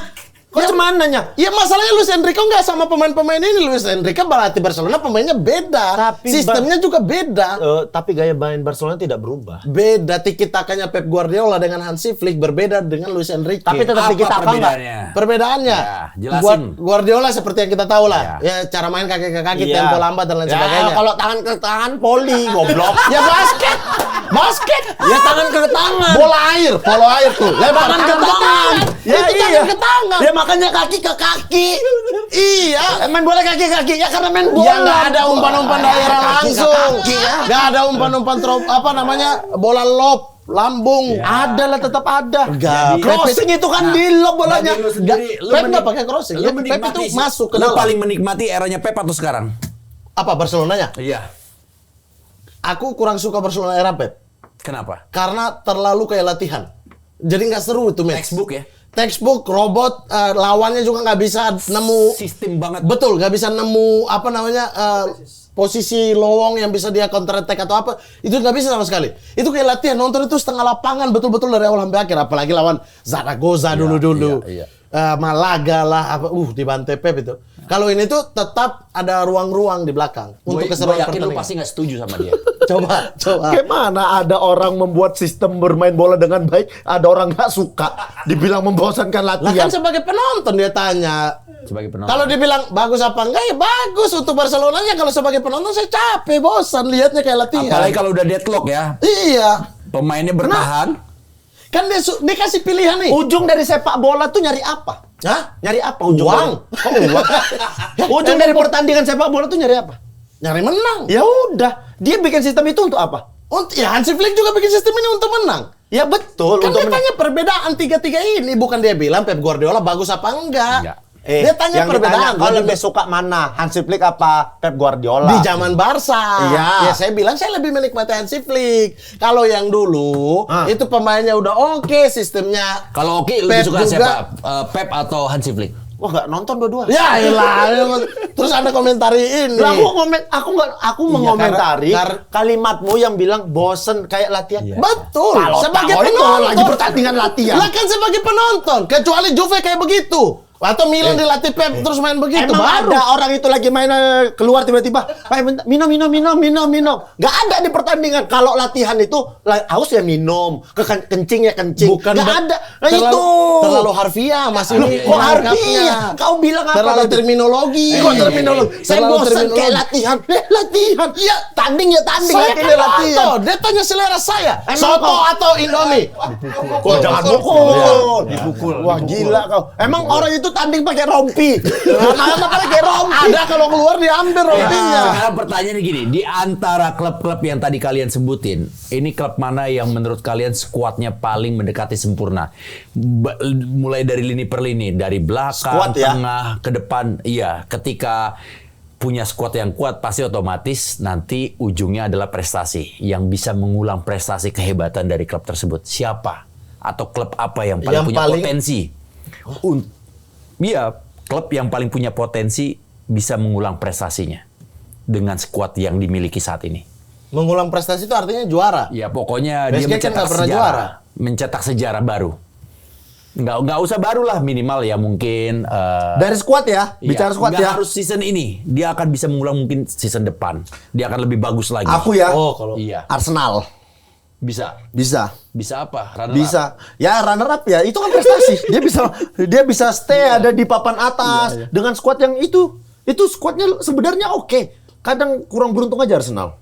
Kok cuman nanya? Ya masalahnya Luis Enrique nggak sama pemain-pemain ini. Luis Enrique berarti Barcelona pemainnya beda. Tapi Sistemnya juga beda. Tapi gaya main Barcelona tidak berubah. Beda tiki-takanya Pep Guardiola dengan Hansi Flick berbeda dengan Luis Enrique. Tapi tetap Apa tiki-taka nggak? perbedaannya? Perbedaannya, Ya, jelasin. Guardiola seperti yang kita tahu lah, ya cara main kaki ke kaki, Iya. tempo lambat dan lain Ya, sebagainya. kalau tangan ke tangan poli, goblok. Ya basket, Ya tangan ke tangan. bola air, polo air tuh, lebar Tangan ke tangan. Ya itu tangan ke tangan. Ya makanya kaki ke kaki. Iya. Main bola kaki ke kaki ya karena main bola. Ya nggak ada umpan-umpan daerah Kaki ke langsung, kaki, ya. nggak ada umpan-umpan bola lob, lambung. Ada lah, tetap ada. Enggak. Crossing itu kan di lob bolanya. Bagi lu sendiri, lu Pep nggak menik- pakai crossing. lu Pep menikmati itu masuk ke lu dalam. paling menikmati eranya Pep atau sekarang? Apa Barcelonanya? Iya. Aku kurang suka Barcelona era Pep. Kenapa? Karena terlalu kayak latihan. Jadi nggak seru itu match. Textbook ya. Textbook, robot, lawannya juga nggak bisa nemu. Sistem banget. Betul, nggak bisa nemu posisi lowong yang bisa dia counter attack atau apa. Itu nggak bisa sama sekali. Itu kayak latihan, nonton itu setengah lapangan betul-betul dari awal sampai akhir. Apalagi lawan Zaragoza dulu-dulu. iya. Malaga lah, dibantai Pep itu. Kalau ini tuh tetap ada ruang-ruang di belakang untuk Gue keseruan yakin lu pertandingan. pasti nggak setuju sama dia. Coba. Gimana ada orang membuat sistem bermain bola dengan baik, ada orang nggak suka, dibilang membosankan Lah latihan. kan sebagai penonton dia tanya. Sebagai penonton. Kalau dibilang bagus apa enggak ya bagus untuk Barcelonanya. Kalau sebagai penonton saya capek, bosan lihatnya kayak latihan. Apalagi kalau udah deadlock ya. Iya. Pemainnya bertahan. Kan dia kasih pilihan nih. Ujung dari sepak bola tuh nyari apa? Hah? Nyari apa ujung? Uang. Kok uang? Ujung dari pertandingan sepak bola tuh nyari apa? Nyari menang. Ya udah, dia bikin sistem itu untuk apa? Ya Hansi Flick juga bikin sistem ini untuk menang. Ya betul, Kan untuk dia tanya perbedaan tiga-tiga ini. Bukan dia bilang Pep Guardiola bagus apa enggak. Enggak. Dia tanya yang perbedaan. ditanya, kau lebih suka mana? Hansi Flick apa Pep Guardiola? Di zaman Barca. Iya. Ya saya bilang saya lebih menikmati Hansi Flick. Kalau yang dulu itu pemainnya udah oke, sistemnya. Kalau oke lebih Pep suka juga. siapa? Pep atau Hansi Flick? Wah, nggak nonton dua-dua. Ya elah. Terus Anda komentari ini. Lah, aku mengomentari karena- kalimatmu yang bilang bosen kayak latihan. Betul. Kalau Sebagai tahu itu penonton lagi pertandingan latihan. Lah kan sebagai penonton. Kecuali Juve kayak begitu. Atau Milan dilatih Pep terus main begitu Emang baru. ada orang itu lagi main keluar tiba-tiba, "Pak, minum. Gak ada di pertandingan. Kalau latihan itu haus ya minum, kencing ya kencing. Bukan gak ada. Nah terlalu, itu. terlalu harfiah masih Loh, kok harfiah? Kau bilang apa? Terlalu tadi? terminologi. Kok terminologi? Saya Terlalu bosan terminologi. kayak latihan. Latihan. Iya, tanding ya tanding. Saya latihan kan ya latihan. Toto, dia tanya selera saya. Emang Soto kau- atau Indomie? Kok jangan mukul. Dipukul. Wah gila kau. Emang orang itu tanding pakai rompi. Mana pakai rompi? Ada kalau keluar diambil rompinya. Sekarang pertanyaannya gini, di antara klub-klub yang tadi kalian sebutin, ini klub mana yang menurut kalian skuadnya paling mendekati sempurna? Mulai dari lini per lini, dari belakang, Skuad ya? tengah, ke depan. Iya, ketika punya skuad yang kuat, pasti otomatis nanti ujungnya adalah prestasi. Yang bisa mengulang prestasi kehebatan dari klub tersebut. Siapa? Atau klub apa yang paling Yang punya paling- potensi? Iya, klub yang paling punya potensi bisa mengulang prestasinya dengan skuad yang dimiliki saat ini. Mengulang prestasi itu artinya juara. Ya pokoknya dia PSG kan mencetak nggak pernah sejarah, juara. mencetak sejarah baru. Nggak usah baru lah, minimal ya mungkin. Dari skuad ya, bicara skuad nggak ya. harus season ini, dia akan bisa mengulang mungkin season depan. Dia akan lebih bagus lagi. Aku ya, Oh, kalau Iya, Arsenal bisa. bisa. Bisa apa? Runner up. Bisa. Ya runner up ya, itu kan prestasi. dia bisa stay ada di papan atas dengan skuad yang itu. Itu skuadnya sebenarnya oke. Kadang kurang beruntung aja Arsenal.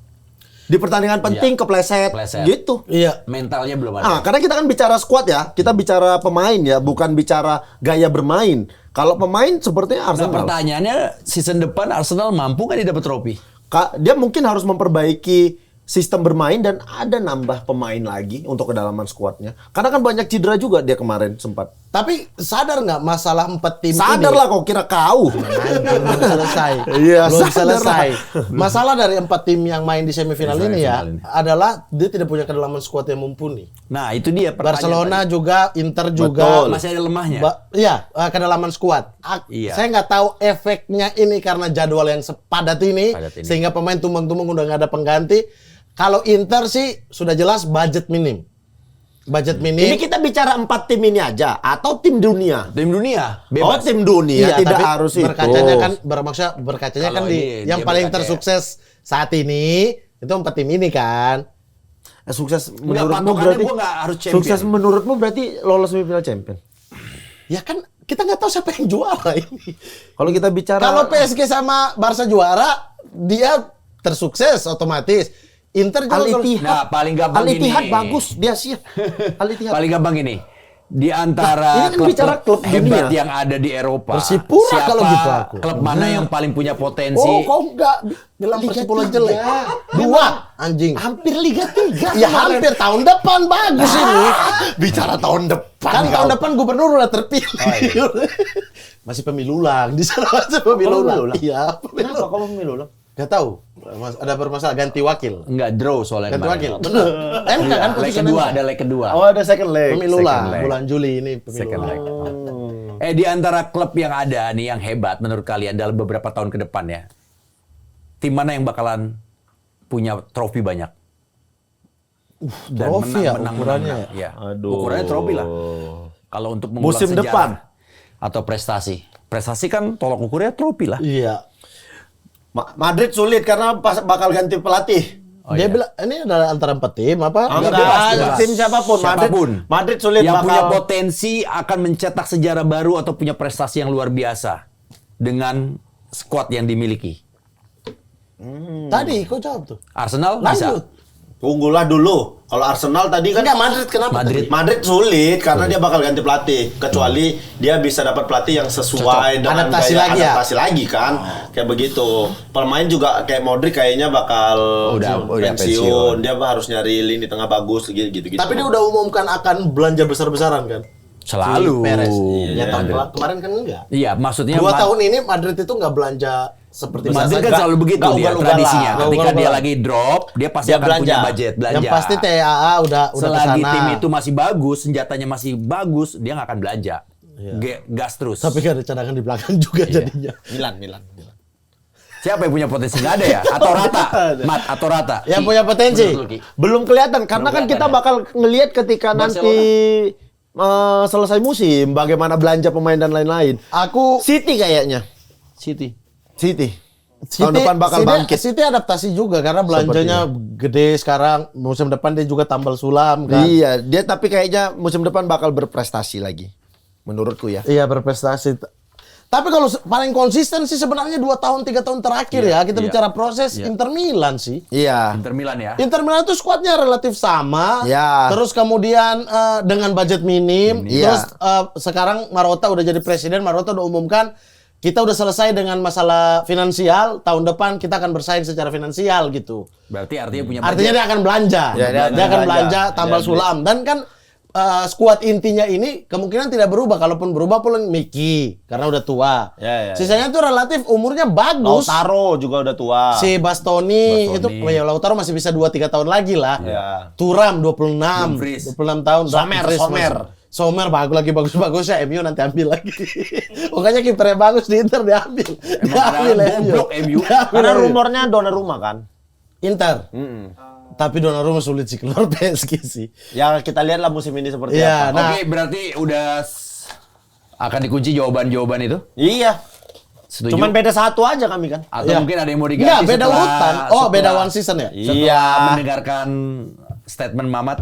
Di pertandingan penting kepleset Kepleset. gitu. Iya. Mentalnya belum ada. Karena kita kan bicara skuad ya, kita bicara pemain ya, bukan bicara gaya bermain. Kalau pemain sepertinya Nah, Arsenal. pertanyaannya season depan Arsenal mampu nggak dia dapat trofi? Dia mungkin harus memperbaiki sistem bermain dan ada nambah pemain lagi untuk kedalaman skuadnya. Karena kan banyak cedera juga dia kemarin sempat. Tapi sadar nggak masalah 4 tim Sadar ini? lah kok kira kau. Anjir, belum selesai. Iya, belum sadar selesai. Masalah dari 4 tim yang main di semifinal ini ya semifinal ini. adalah dia tidak punya kedalaman skuad yang mumpuni. Nah itu dia pertanyaan Barcelona tadi. juga, Inter juga. Betul. masih ada lemahnya. Iya, kedalaman skuad. Iya. Saya nggak tahu efeknya ini karena jadwal yang sepadat ini, Padat ini. sehingga pemain tumbang-tumbang udah nggak ada pengganti. Kalau Inter sih sudah jelas budget minim. Budget minim. Ini kita bicara 4 tim ini aja atau tim dunia? Tim dunia Oh, bebas. tim dunia Iya, tidak tapi harus itu. berkacanya kan berkacanya kan Kalau di ini yang dia paling berkaca tersukses saat ini itu 4 tim ini kan. Sukses Enggak, menurutmu patokannya berarti gua nggak harus champion. sukses menurutmu berarti lolos semifinal champion. Ya kan kita nggak tahu siapa yang juara ini. Kalau kita bicara Kalau PSG sama Barca juara, dia tersukses otomatis. Inter juga Al kalau- Ittihad, Nah, paling gampang Al Ittihad gini. bagus dia siap. Al Ittihad. Paling gampang ini. Di antara Ini kan bicara klub hebat dunia. yang ada di Eropa. Persipura siapa kalau gitu aku. klub mana yang paling punya potensi? Oh, kau enggak bilang Liga Persipura 3. jelek. Dua anjing. Hampir Liga 3. Ya hampir tahun depan bagus ini. Bicara tahun depan. Kan kau. tahun depan gubernur udah terpilih. Masih pemilu ulang di sana masih pemilu pemilu ulang. ulang? Iya, pemilu Kenapa ulang. kamu pemilu lo? Gak tahu. Ada bermasalah ganti wakil. Enggak draw soalnya Ganti kemarin. wakil. Benar. MK kan Leg putusan kedua, MK. ada leg kedua. Oh, ada second leg. Pemilu second ulang leg. bulan Juli ini pemilu Second ulang. leg. Di antara klub yang ada nih yang hebat menurut kalian dalam beberapa tahun ke depan ya. Tim mana yang bakalan punya trofi banyak? Dan trofi ya ukurannya menang. Ya. Aduh. Ukurannya trofi lah. Kalau untuk mengulang Musim sejarah depan. atau prestasi. Prestasi kan tolok ukurnya trofi lah. Iya. Madrid sulit karena bakal ganti pelatih. Dia bilang ini adalah antara 4 tim apa? Enggak, bebas. tim siapapun. Siapapun. Madrid sulit yang bakal punya potensi akan mencetak sejarah baru atau punya prestasi yang luar biasa dengan skuad yang dimiliki. Tadi kau jawab tuh. Arsenal Lanjut. bisa. Tunggulah dulu. Kalau Arsenal tadi kan Enggak Madrid kenapa? Madrid. tadi? Madrid sulit karena dia bakal ganti pelatih kecuali dia bisa dapat pelatih yang sesuai Cocok. dengan Adaptasi gaya lagi ya? adaptasi lagi kan kayak begitu. Pemain juga kayak Modric kayaknya bakal Udah pensiun. pensiun. Dia harus nyari lini tengah bagus gitu. Tapi dia udah umumkan akan belanja besar-besaran kan? Selalu. Si Perez. Iya, Ya tahun Madrid. kemarin kan enggak. Iya, maksudnya 2 tahun ini Madrid itu nggak belanja seperti Madrid kan biasa. selalu begitu nggak dia ugal-ugalan. tradisinya. Nggak Ketika dia ugal-ugalan. lagi drop, dia pasti Dia akan belanja. punya budget belanja. Yang pasti TAA udah Selagi kesana. tim itu masih bagus, senjatanya masih bagus, dia nggak akan belanja. Gas terus. Tapi kan ada cadangan di belakang juga jadinya. Milan. Siapa yang punya potensi? Nggak ada ya? Atau rata? Mat, atau rata? Yang punya potensi. Menurut lu, Ki? Belum kelihatan karena kan kelihatan kita ya? bakal ngelihat ketika Barcelona. nanti selesai musim, bagaimana belanja pemain dan lain-lain. Aku City kayaknya. City. Tahun depan bakal bangkit. City adaptasi juga karena belanjanya gede sekarang. Musim depan dia juga tambal sulam kan. Iya, dia tapi kayaknya musim depan bakal berprestasi lagi. Menurutku ya. Iya berprestasi. Tapi kalau paling konsisten sih sebenarnya 2 tahun 3 tahun terakhir ya kita bicara proses Inter Milan sih. Iya. Inter Milan ya. Inter Milan itu skuadnya relatif sama. Ya. Terus kemudian dengan budget minim. Iya. Terus sekarang Marotta udah jadi presiden. Marotta udah umumkan kita udah selesai dengan masalah finansial. Tahun depan kita akan bersaing secara finansial gitu. Berarti artinya punya Artinya dia akan belanja. Ya, dia akan belanja tambal Dia sulam. Dan kan skuad intinya ini kemungkinan tidak berubah. Kalaupun berubah pun Miki karena udah tua. Ya. Sisanya tuh relatif umurnya bagus. Lautaro juga udah tua. Si Bastoni itu ya Lautaro masih bisa 2-3 tahun lagi lah. Ya. Turam 26. Dumfries. 26 tahun. Sommer. Sommer bagus lagi bagus-bagusnya MU nanti ambil lagi. Pokoknya kipernya bagus di Inter diambil. Diambil goblok MU. Karena rumornya Donnarumma kan. Inter. Tapi Donnarumma sulit sih keluar PSG sih. Ya kita lihatlah musim ini seperti Iya, apa. nah, Oke, berarti udah akan dikunci jawaban-jawaban itu? Iya. Setuju? Cuman beda satu aja kami kan. Atau Iya. mungkin ada yang mau diganti Enggak, beda setelah- urutan. Oh, beda setelah- one season ya? Setelah Iya. mendengarkan statement Mamat,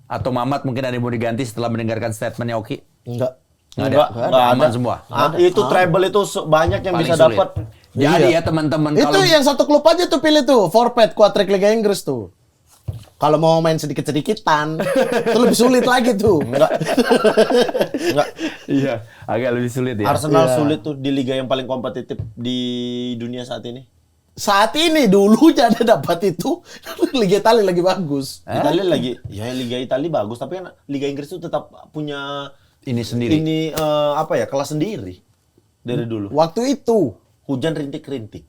atau Mamat mungkin ada yang mau diganti setelah mendengarkan statementnya Oki? Enggak. Nggak ada. Aman semua. Itu treble itu banyak yang Paling bisa sulit. dapat. Jadi Iya. ya teman-teman Itu kalau yang satu klub aja tuh pilih tuh, forfeit kuadrik Liga Inggris tuh. Kalau mau main sedikit-sedikitan, itu lebih sulit lagi tuh. Enggak. iya, agak lebih sulit ya. Arsenal Iya. sulit tuh di liga yang paling kompetitif di dunia saat ini. Saat ini dulu jadi dapat itu Liga Italia lagi bagus. Italia lagi, ya Liga Italia bagus, tapi kan Liga Inggris itu tetap punya Ini sendiri. ini apa ya, kelas sendiri dari dulu. Waktu itu Hujan rintik-rintik.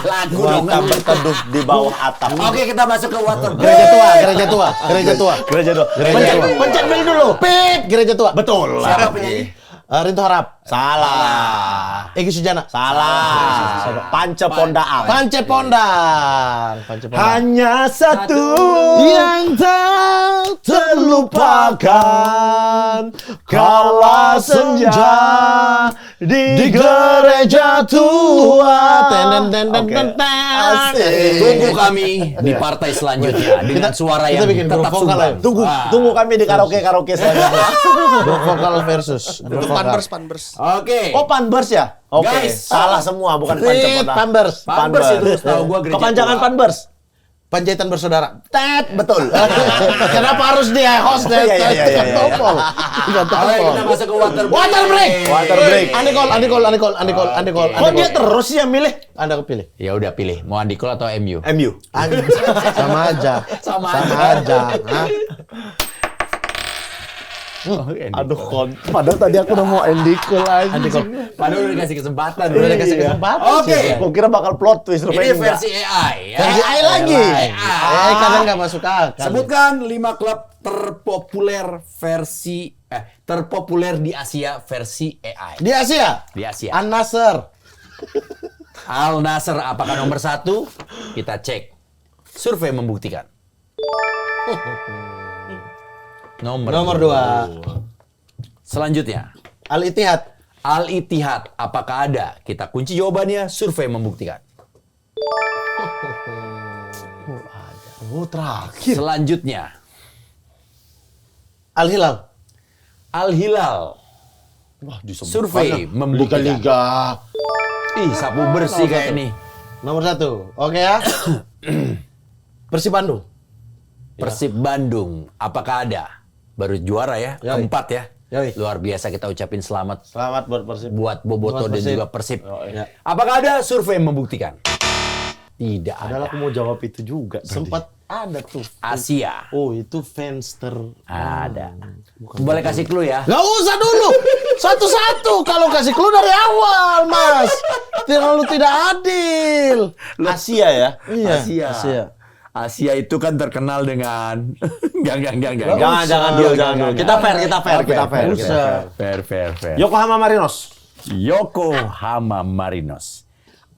Lagu dong. Kita berteduh di bawah atap. Oke, kita masuk ke water. gereja tua, gereja tua, gereja tua. Gereja tuh. Gereja tua. Pencet bel dulu. Pip, gereja tua. Betul. Siapa penyanyi? Rinto Harap. Salah. Egy Sujana. Salah. Panca Pondaan. Pance Pondang. Pance Pondang. Hanya satu yang tak terlupakan kala senja di gereja tua. Oke. Asik. Tunggu kami di partai selanjutnya dengan suara yang kita bikin tetap grup vokal sumbang. aja. Tunggu kami di karaoke selanjutnya. Grup vokal versus. Grup vokal. Panbers. Oke. Oh, Panbers ya? Oke. Guys. Salah semua, bukan Panca Rit, Pondaan. Panbers. Panbers itu setahu gua gereja Kepanjangan tua. Panbers. Panjaitan bersaudara. Tet, betul. Kenapa harus dia host dan Iya, iya, iya, iya. tombol? Tidak Oke, tombol. kita masuk ke water break. Water break. Water break. Andi Cole. Kok dia terus sih yang milih? Anda kepilih. Ya udah pilih, mau Andi Cole atau MU? MU. Sama aja. Sama aja. Hah? Aduh, padahal tadi aku udah mau Andy Cole aja. Andi Cole. Padahal udah dikasih kesempatan. Udah dikasih Iya. kesempatan. Oke. sih. Aku kira bakal plot twist Ini rupanya enggak. versi AI. Ya. Versi AI lagi. AI. Kadang nggak masuk akal. Sebutkan 5 klub terpopuler di Asia versi AI. Di Asia. Di Asia. Al Nassr. Al Nassr apakah nomor 1? Kita cek. Survei membuktikan. Nomor 2. Selanjutnya, Al Ittihad. Al Ittihad apakah ada? Kita kunci jawabannya. Survei membuktikan. Oh, terakhir. Selanjutnya, Al Hilal. Al Hilal. Wah, Survei membuktikan. Liga-liga. Ih, sapu bersih kayak ini. Nomor 1. Oke ya. Persib Bandung. Persib Bandung, apakah ada? Baru juara ya, Yoi. keempat ya. Yoi. Luar biasa, kita ucapin selamat Selamat buat Persib. buat Boboto Buat dan Persib. juga Persib. Ya. Apakah ada survei membuktikan? Tidak Padahal ada. aku mau jawab itu juga. Sempat ada tuh. Asia Oh, itu fans ada. Boleh kasih clue ya? Gak usah dulu. Satu-satu. Kalau kasih clue dari awal, Mas. Terlalu tidak adil. Asia ya? Iya. Asia. Asia itu kan terkenal dengan enggak. Jangan dulu. Kita fair. Usah. Fair. Yokohama Marinos. Yokohama Marinos.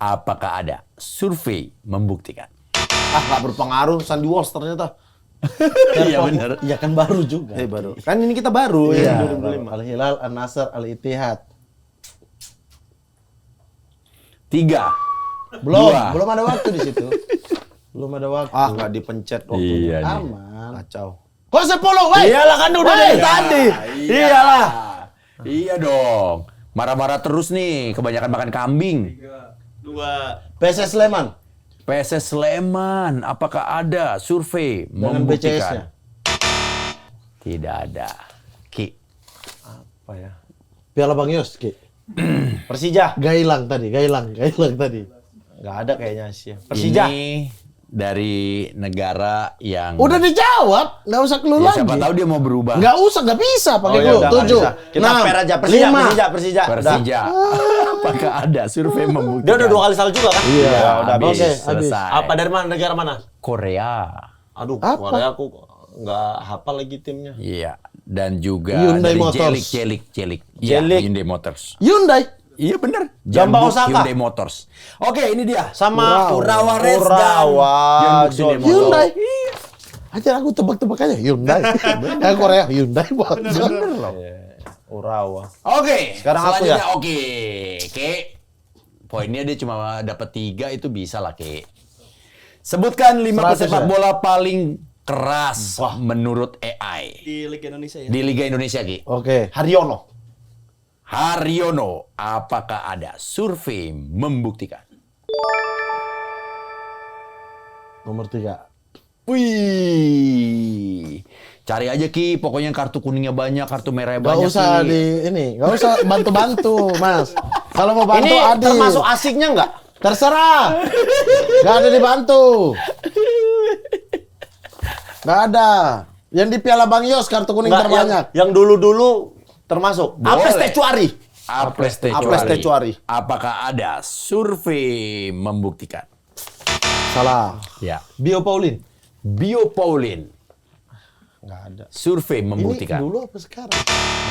Apakah ada survei membuktikan? Nggak berpengaruh. Sandy Walsh ternyata. Iya benar. Iya kan baru juga. Baru. Kan ini kita baru Iya. ya 2005. Al-Hilal, An-Nasr, Al-Ittihad. 3. Belum ada waktu di situ. Belum ada waktu. Nggak dipencet waktunya. Iya nih. Aman. Kacau. Kok 10, woi? Iyalah kan udah dari tadi. Iyalah. Iya dong. Marah-marah terus nih, kebanyakan makan kambing. 2. PSS Sleman PSS Sleman, apakah ada survei dengan membuktikan? BCS-nya. Tidak ada. Ki. Apa ya? Piala Bang Yos, Ki. Persija. Gailang tadi. Nggak ada kayaknya sih. Persija. Ini dari negara yang Udah dijawab, nggak usah clue ya, lagi. siapa tahu dia mau berubah. Nggak usah, nggak bisa pakai ya clue. udah, nggak 7, bisa. Kita fair aja. Persija. Persija. Apakah ada survei membuktikan? Dia udah 2 kali salah juga kan? Iya. udah habis, Oke, selesai. Apa dari mana? Negara mana? Korea. Aduh, Apa? Korea aku nggak hafal lagi timnya. Iya. Dan juga Hyundai dari Motors. Jelik. Iya, Jelik. Hyundai Motors. Hyundai. Iya benar. Jamba Jeonbuk Osaka. Hyundai Motors. Oke, ini dia. Sama Urawa Reds dan Urawa Jeonbuk Hyundai Motors. Hyundai. Aja aku tebak-tebak aja Hyundai. Yang Korea Hyundai. Bener loh. Urawa. Oke, Sekarang aku selanjutnya, ya? Oke, Ke. Poinnya dia cuma dapat 3 itu bisa lah, Ke. Sebutkan 5 100 pesepak ya? bola paling keras menurut AI Di Liga Indonesia ya. di Liga Indonesia, Ki. Oke. Haryono. Haryono, apakah ada survei membuktikan? Nomor 3. Wih, cari aja Ki, pokoknya kartu kuningnya banyak, kartu merahnya Gak banyak usah Ki. gak usah bantu-bantu, Mas. Kalau mau bantu Ini adil. termasuk asiknya nggak? Terserah. Gak ada dibantu. Gak ada. Yang di Piala Bang Yos kartu kuning Nggak, terbanyak. yang dulu-dulu termasuk. Boleh. Apres Tecuari. Apres Apres Tecuari. Apakah ada survei membuktikan? Salah. Ya. Bio Paulin. Bio Paulin, Nggak ada. survei Ini membuktikan. dulu apa sekarang?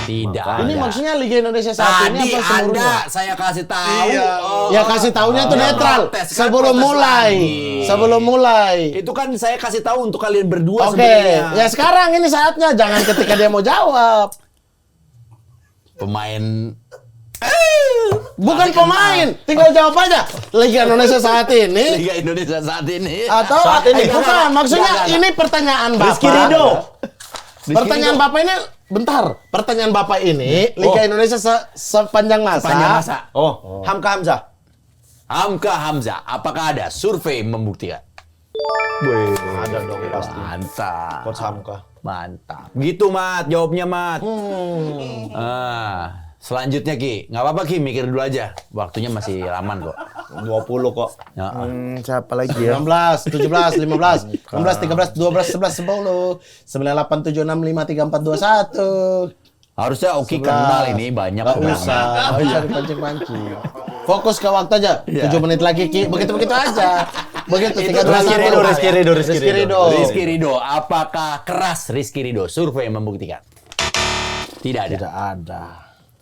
Tidak Ini ada. maksudnya Liga Indonesia saat ini Tadi apa seluruhnya? ada, saya kasih tahu. Oh, Ya kasih taunya itu Ya, netral. protes, kan Sebelum protes mulai. lagi. Sebelum mulai. Itu kan saya kasih tahu untuk kalian berdua Oke, sebenarnya. ya sekarang ini saatnya. Jangan ketika dia mau jawab. Pemain Bukan pemain, tinggal jawab aja. Liga Indonesia saat ini Liga Indonesia saat ini. atau Saat ini. bukan, maksudnya Nggak. ini pertanyaan Bapak. Rizky Ridho. Pertanyaan Bapak ini bentar. Pertanyaan Bapak ini Liga Indonesia sepanjang masa. Sepanjang masa. Oh, Hamka Hamzah. Hamka Hamzah, apakah ada survei membuktikan? Ada dong pasti. Mantap. Coach Hamka. Mantap. Gitu, Mat. Jawabnya, Mat. Selanjutnya, Ki. Nggak apa-apa, Ki. Mikir dulu aja. Waktunya masih aman kok. 20 kok. Ya, Siapa lagi ya? 16, 17, 15, 16, 13, 12, 11, 10, 9, 8, 7, 6, 5, 3, 4, 2, 1. Harusnya Oki kenal ini. Banyak Nggak orangnya. usah, nggak usah dipancing-pancing. Fokus ke waktu aja. 7 menit lagi, Ki. Begitu-begitu aja. Begitu, 3, 2, 1. Rizky Ridho. Rizky Ridho. Apakah keras Rizky Ridho? Survei membuktikan. Tidak ada. Tidak ada.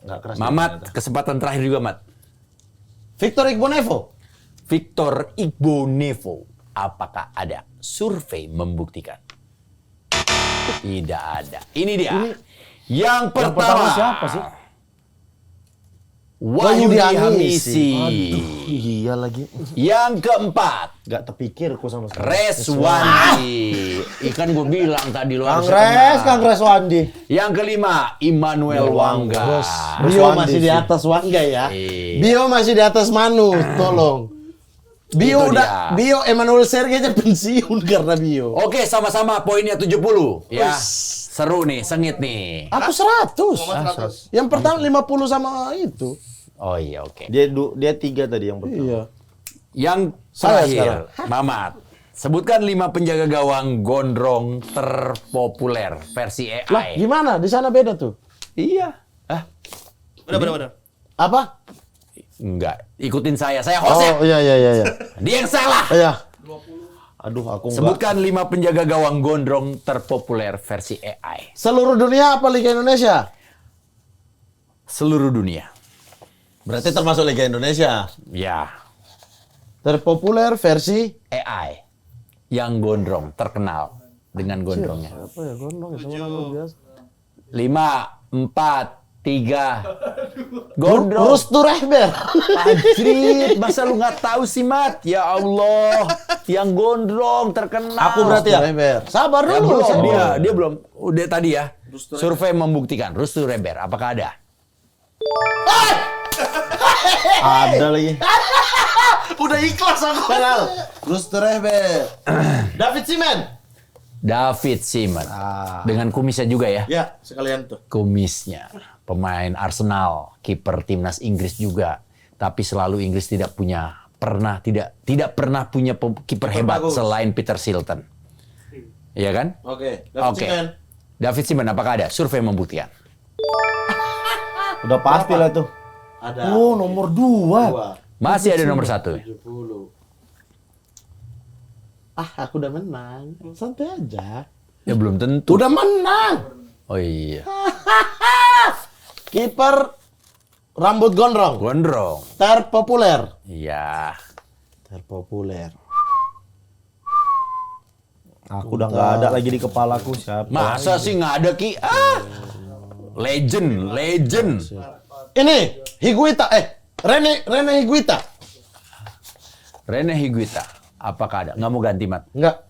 Nggak keras. Mamat, kesempatan terakhir juga, Mat. Victor Igbonevo. Victor Igbonevo. Apakah ada survei membuktikan? Tidak ada. Ini dia. Yang pertama. siapa sih? Wahyudi Hamisi. Iya lagi. Yang keempat. Nggak terpikirku sama sekali. Reswandi. Ikan gue bilang tadi lo harus Kang kenal. Wandi. Yang kelima, Immanuel Wangga. Bio Wandi masih di sih. atas Wangga ya. Iya. Bio masih di atas Manu, tolong. Bio Itu udah, dia. Bio Emmanuel Sergei aja pensiun karena Bio. Oke, sama-sama poinnya 70 ya. Seru nih, sengit nih. Aku 100. Yang pertama 50 sama itu. Oh iya, oke. Dia 3 tadi yang pertama. Iya. Yang Saya terakhir, Mamat. Sebutkan 5 penjaga gawang gondrong terpopuler versi AI. Lah, gimana? Di sana beda tuh. Iya. Benar. Apa? Enggak. Ikutin saya hostnya. Oh, iya. Dia yang salah. Iya. Aduh, aku nggak. Sebutkan 5 penjaga gawang gondrong terpopuler versi AI. Seluruh dunia apa Liga Indonesia? Seluruh dunia. Berarti termasuk Liga Indonesia. Ya. Terpopuler versi AI. Yang gondrong, terkenal. dengan gondrongnya. Apa ya gondrong sama rambut biasa. 5, 4, 3. Gondrong. Rustu Rehber. Anjrit, masa lu nggak tahu sih, Mat? Ya Allah, yang gondrong terkenal. Aku berarti ya. Sabar Ya, dulu. belum, sabar. dia belum. Udah tadi ya. Survei membuktikan Rustu Reber. Apakah ada? Ada lagi. Udah ikhlas aku. Kenal. Rustu Rehber. David Seaman. David Seaman. Dengan kumisnya juga ya. Ya, sekalian tuh. Kumisnya. Pemain Arsenal, kiper timnas Inggris juga. Tapi selalu Inggris tidak pernah punya kiper hebat bagus. selain Peter Shilton. Iya kan? Oke, David Oke. Seaman. David Seaman, apakah ada? Survei membuktikan. Udah pasti lah itu. Ada. Oh, nomor 2. Masih ada nomor 1. 70. Aku udah menang. Santai aja. Ya belum tentu. Udah menang. Oh iya. Kiper rambut gondrong. Gondrong. Terpopuler. Iya. Terpopuler. Aku udah nggak ada lagi di kepalaku siapa. Masa sih nggak ada Ki? Legend. Ini Higuita. Rene Higuita. Rene Higuita. Apakah ada? Nggak mau ganti, Mat? Enggak.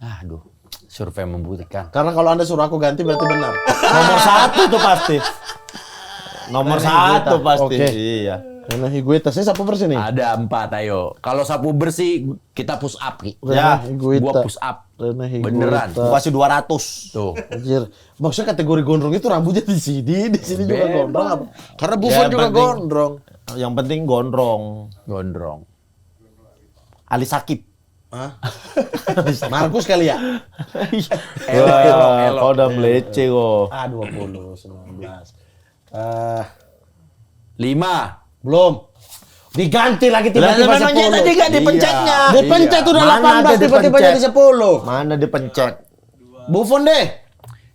Aduh, survei membuktikan. Karena kalau Anda suruh aku ganti berarti benar. Nomor 1 tuh pasti. Nomor 1 pasti. Oke. Iya. Rene Higuita. Saya siapa bersih nih? Ada 4, ayo. Kalau sapu bersih, kita push up, Ki. Ya, Rene Higuita. Gua push up. Rene Higuita. Beneran. Gua kasih 200. Tuh. Anjir. Maksudnya kategori gondrong itu rambutnya di sini juga Bebas. gondrong. Apa? Karena Buffon Ya, juga penting. gondrong. Yang penting gondrong. Gondrong. Ali Sakib. Hah? Markus kali ya? Elo. Kau udah melece kok. 20, 19. 5. Belum. Diganti lagi tiba-tiba 10. tadi nggak dipencetnya. Dipencet udah Mana 18 ada tiba-tiba dipencet? jadi 10. Mana dipencet? Buffon deh.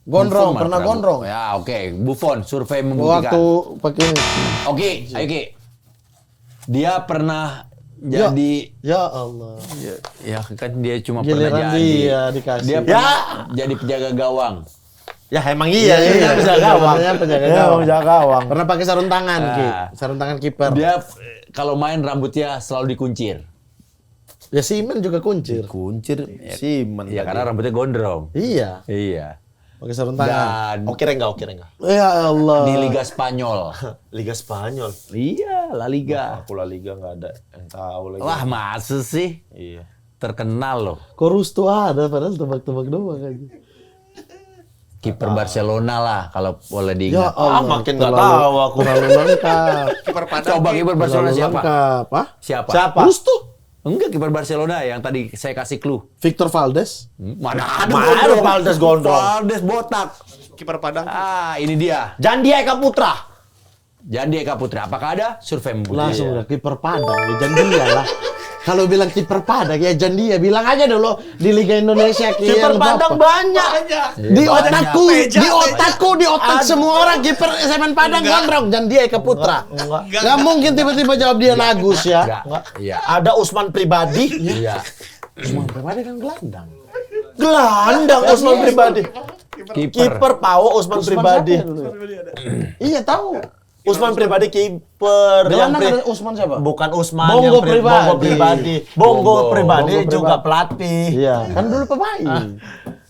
Gondrong, Buffon, pernah Mark gondrong. Ya, oke. Buffon, survei membuktikan. Waktu pakai Oke, ayo Ki. Dia pernah jadi ya Allah. ya kan dia cuma Giliran pernah jadi. dia dikasih. Dia pernah jadi penjaga gawang. Ya emang iya, iya. penjaga gawang. Penjaga Ya, gawang. penjaga gawang. Pernah pakai sarung tangan, Ki. Ah. Sarung tangan kiper. Dia kalau main rambutnya selalu dikuncir. Ya Seaman juga kuncir. Kuncir Simen. Ya karena rambutnya gondrong. Iya, Iya. pakai sarung tangan. Dan Oke enggak, oke enggak. Ya Allah. di Liga Spanyol. Liga Spanyol. Iya, La Liga. Aku La Liga enggak ada yang tahu lagi. Wah, masa sih? Iya. Terkenal loh. Korus tuh ada padahal tebak-tebak doang aja. Kiper Barcelona lah kalau boleh Ya diingat. Allah. makin nggak tahu aku. Terlalu lengkap. Kiper Padang. Coba kiper Barcelona Terlalu siapa? lengkap. Hah? Siapa? Terus tuh Enggak, kiper Barcelona yang tadi saya kasih clue. Victor Valdes. Mana ada Mana ada Valdes gondrong? Valdes botak. Kiper Padang. Ah, ini dia. Jandi Eka Putra. Jandi Eka Putra. Apakah ada? Survei membuktikan. Langsung udah kiper Padang ya Jandia lah. Kalau bilang kiper Padang ya Jandia, bilang aja dulu di Liga Indonesia Kiper Padang banyak. Di otakku, di otak Ada. semua orang kiper Semen Padang gondrong Jandia Eka Putra. Enggak mungkin tiba-tiba jawab dia Agus ya. Enggak. Iya. Ada Usman Pribadi. Iya. Cuma pribadi kan gelandang. Gelandang Usman Pribadi. Kiper. Kiper Pau Usman Pribadi. Siapa dulu? Iya tahu. Usman Pribadi kiper yang Gelandang ada Usman siapa? bukan Usman Bongo yang Pribadi. Bongo Pribadi. Bongo Pribadi Bongo juga Pribadi. pelatih. Iya, kan dulu pemain.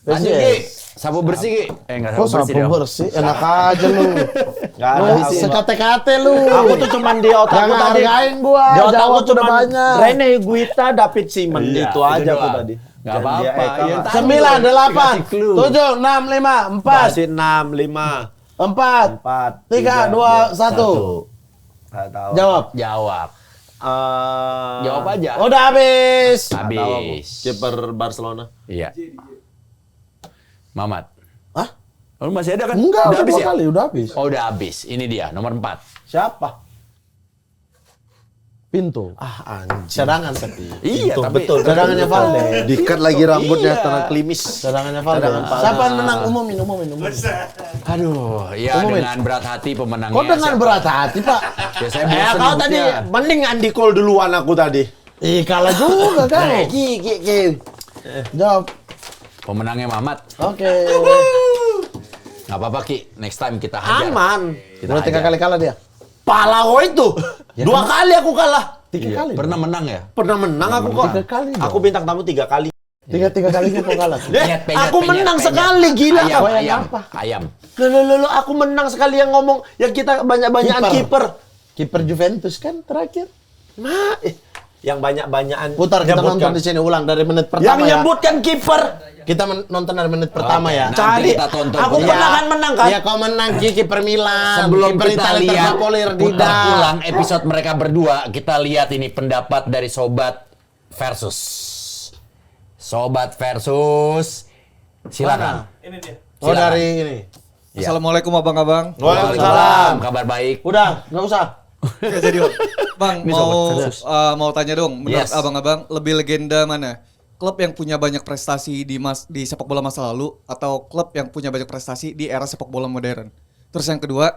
Lanjut, Ki. Sapu bersih, Ki. Enggak Kok sapu bersih sapu dong. bersih? Enak aja lu. Enggak Lu ada. sekate-kate lu. Aku tuh cuman di otakku Jangan tadi. hargain gua. Di otakku Jawab udah cuman banyak. Rene Higuita, David Seaman Iya, itu itu aja aku doang. tadi. Nggak apa-apa. Jandia Eka. Yang tadi 9, 8, dikasih clue. 7, 6, 5, 4, Masih 6, 5, 4, 4, 3, 2, 1. Enggak tahu. Jawab. Jawab. Jawab aja. Udah habis. Habis. Kiper Barcelona. Iya. Mamat. Hah? Oh, masih ada kan? Enggak, udah habis 2 kali, udah habis. Oh, udah habis. Ini dia, nomor 4. Siapa? Pintu. Anjing. Cadangan tapi. Iya, tapi betul. Cadangannya Valdes. Diikat lagi rambutnya Iya. tanah klimis. Cadangannya Valdes. Siapa yang menang? Umumin. Aduh, ya Umumin. dengan berat hati pemenangnya. Kok dengan siapa? berat hati, Pak? Ya, saya bosan Kau tadi nyebutnya. mending Andy Cole duluan aku tadi. Kalah juga kan. Ki. Jawab. Pemenangnya Mamat. Oke. Nggak apa-apa Ki, next time kita hajar. Aman. Kita Udah 3 hajar. kali kalah dia. Palaho itu. 2 kali aku kalah. 3 Iya, kali. pernah menang ya? Pernah menang aku kok. 3 kali dong. Aku bintang tamu 3 kali. 3 kalinya kok kalah. Aku menang sekali, gila. Ayam, Kau. ayam, apa? ayam. Loh, aku menang sekali yang ngomong yang kita banyak-banyakan kiper. Kiper Juventus kan terakhir. Nah, yang banyak-banyakan Putar kita nyebutkan. nonton di sini ulang dari menit Yang pertama ya. nyebutkan kiper. Kita nonton dari menit pertama Oke, ya. nanti Cari. kita tonton. Aku Iya. pernah kan menang kan? Ya kau menang kiper Milan. Sebelum kiper kita Italia lihat terpopuler putar Dida. ulang episode mereka berdua, kita lihat ini pendapat dari Sobat versus. Sobat versus. Silakan. Ini dia. Oh Silakan. dari ini. Iya. Assalamualaikum abang-abang. Waalaikumsalam. Kabar baik. Udah, nggak usah. Oke, jadi bang Ini mau sobat versus. mau tanya dong, menurut Yes. abang-abang lebih legenda mana? Klub yang punya banyak prestasi di sepak bola masa lalu atau klub yang punya banyak prestasi di era sepak bola modern? Terus yang kedua,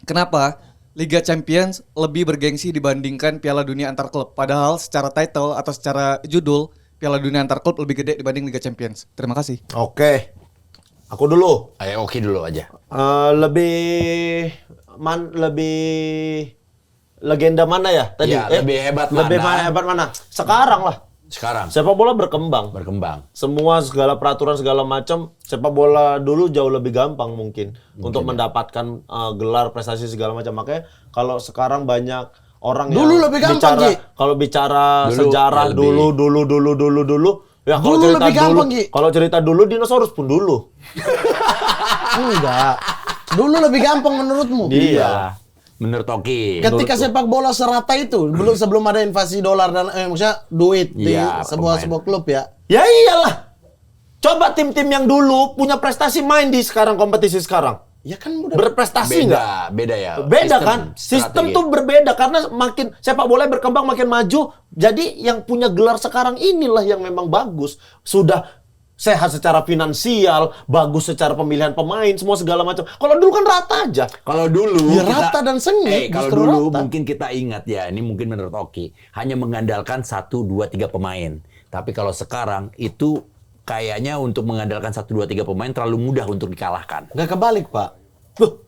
kenapa Liga Champions lebih bergengsi dibandingkan Piala Dunia antar klub? Padahal secara title atau secara judul Piala Dunia antar klub lebih gede dibanding Liga Champions. Terima kasih. Oke. Aku dulu. Ayo oke dulu aja. Lebih legenda mana ya tadi? Iya, lebih hebat Lebih mana? hebat mana? Sekarang lah. Sekarang Sepak bola berkembang. Semua segala peraturan segala macam, sepak bola dulu jauh lebih gampang mungkin untuk mendapatkan gelar prestasi segala macam. Makanya kalau sekarang banyak orang Dulu yang lebih gampang, bicara Ki. kalau bicara Dulu, sejarah ya lebih. dulu. Ya kalau Dulu cerita lebih gampang, dulu, Ki. kalau cerita dulu dinosaurus pun dulu. Enggak. Dulu lebih gampang menurutmu. Iya. Menurut Oki. Ketika sepak bola serata itu, sebelum ada invasi dolar dan maksudnya duit di Iya, sebuah pemain. klub ya. Ya iyalah. Coba tim-tim yang dulu punya prestasi main di sekarang kompetisi sekarang. Ya kan udah Berprestasi nggak? Beda ya. Beda kan? Sistem strategi. tuh berbeda karena makin sepak bola berkembang makin maju. Jadi yang punya gelar sekarang inilah yang memang bagus. Sudah sehat secara finansial, bagus secara pemilihan pemain, semua segala macam. Kalau dulu kan rata aja. Kalau dulu Ya, rata dan sengit, kalau justru dulu rata. mungkin kita ingat ya, ini mungkin menurut Oki hanya mengandalkan 1, 2, 3 pemain. Tapi kalau sekarang itu kayaknya untuk mengandalkan 1, 2, 3 pemain terlalu mudah untuk dikalahkan. nggak kebalik, Pak.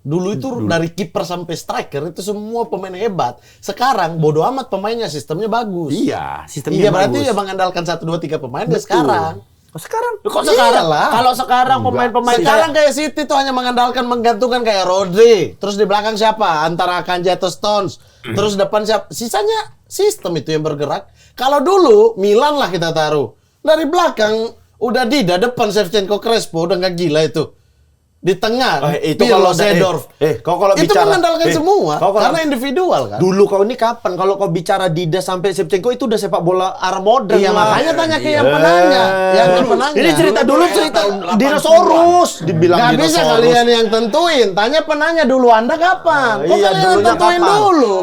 Dulu itu dari kiper sampai striker itu semua pemain hebat. Sekarang bodo amat pemainnya, sistemnya bagus. Iya, sistemnya Iya berarti bagus. ya mengandalkan 1, 2, 3 pemain ya Betul. sekarang. Sekarang Kok sekarang? Iyalah. Kalau sekarang pemain-pemain Sekarang kayak City tuh hanya mengandalkan menggantungkan kayak Rodri. Terus di belakang siapa? Antara Akanji atau Stones. Terus depan siapa? Sisanya sistem itu yang bergerak. Kalau dulu Milan lah kita taruh. Dari belakang udah Dida, depan Shevchenko, Crespo udah nggak gila itu. Di tengah itu Pirlo, kalau Seedorf. kau kalau itu bicara mengandalkan semua kau kalau- karena individual kan. Dulu kau ini kapan? Kalau kau bicara Dida sampai Shevchenko itu udah sepak bola arah modern. Iya lah. makanya tanya ke yang penanya. Yang penanya. Ini cerita dulu cerita dinosaurus dibilang Nggak bisa dinosaurus. kalian yang tentuin. Tanya penanya dulu. Anda kapan? Kok Iya, kalian dulunya tentuin kapan? dulu?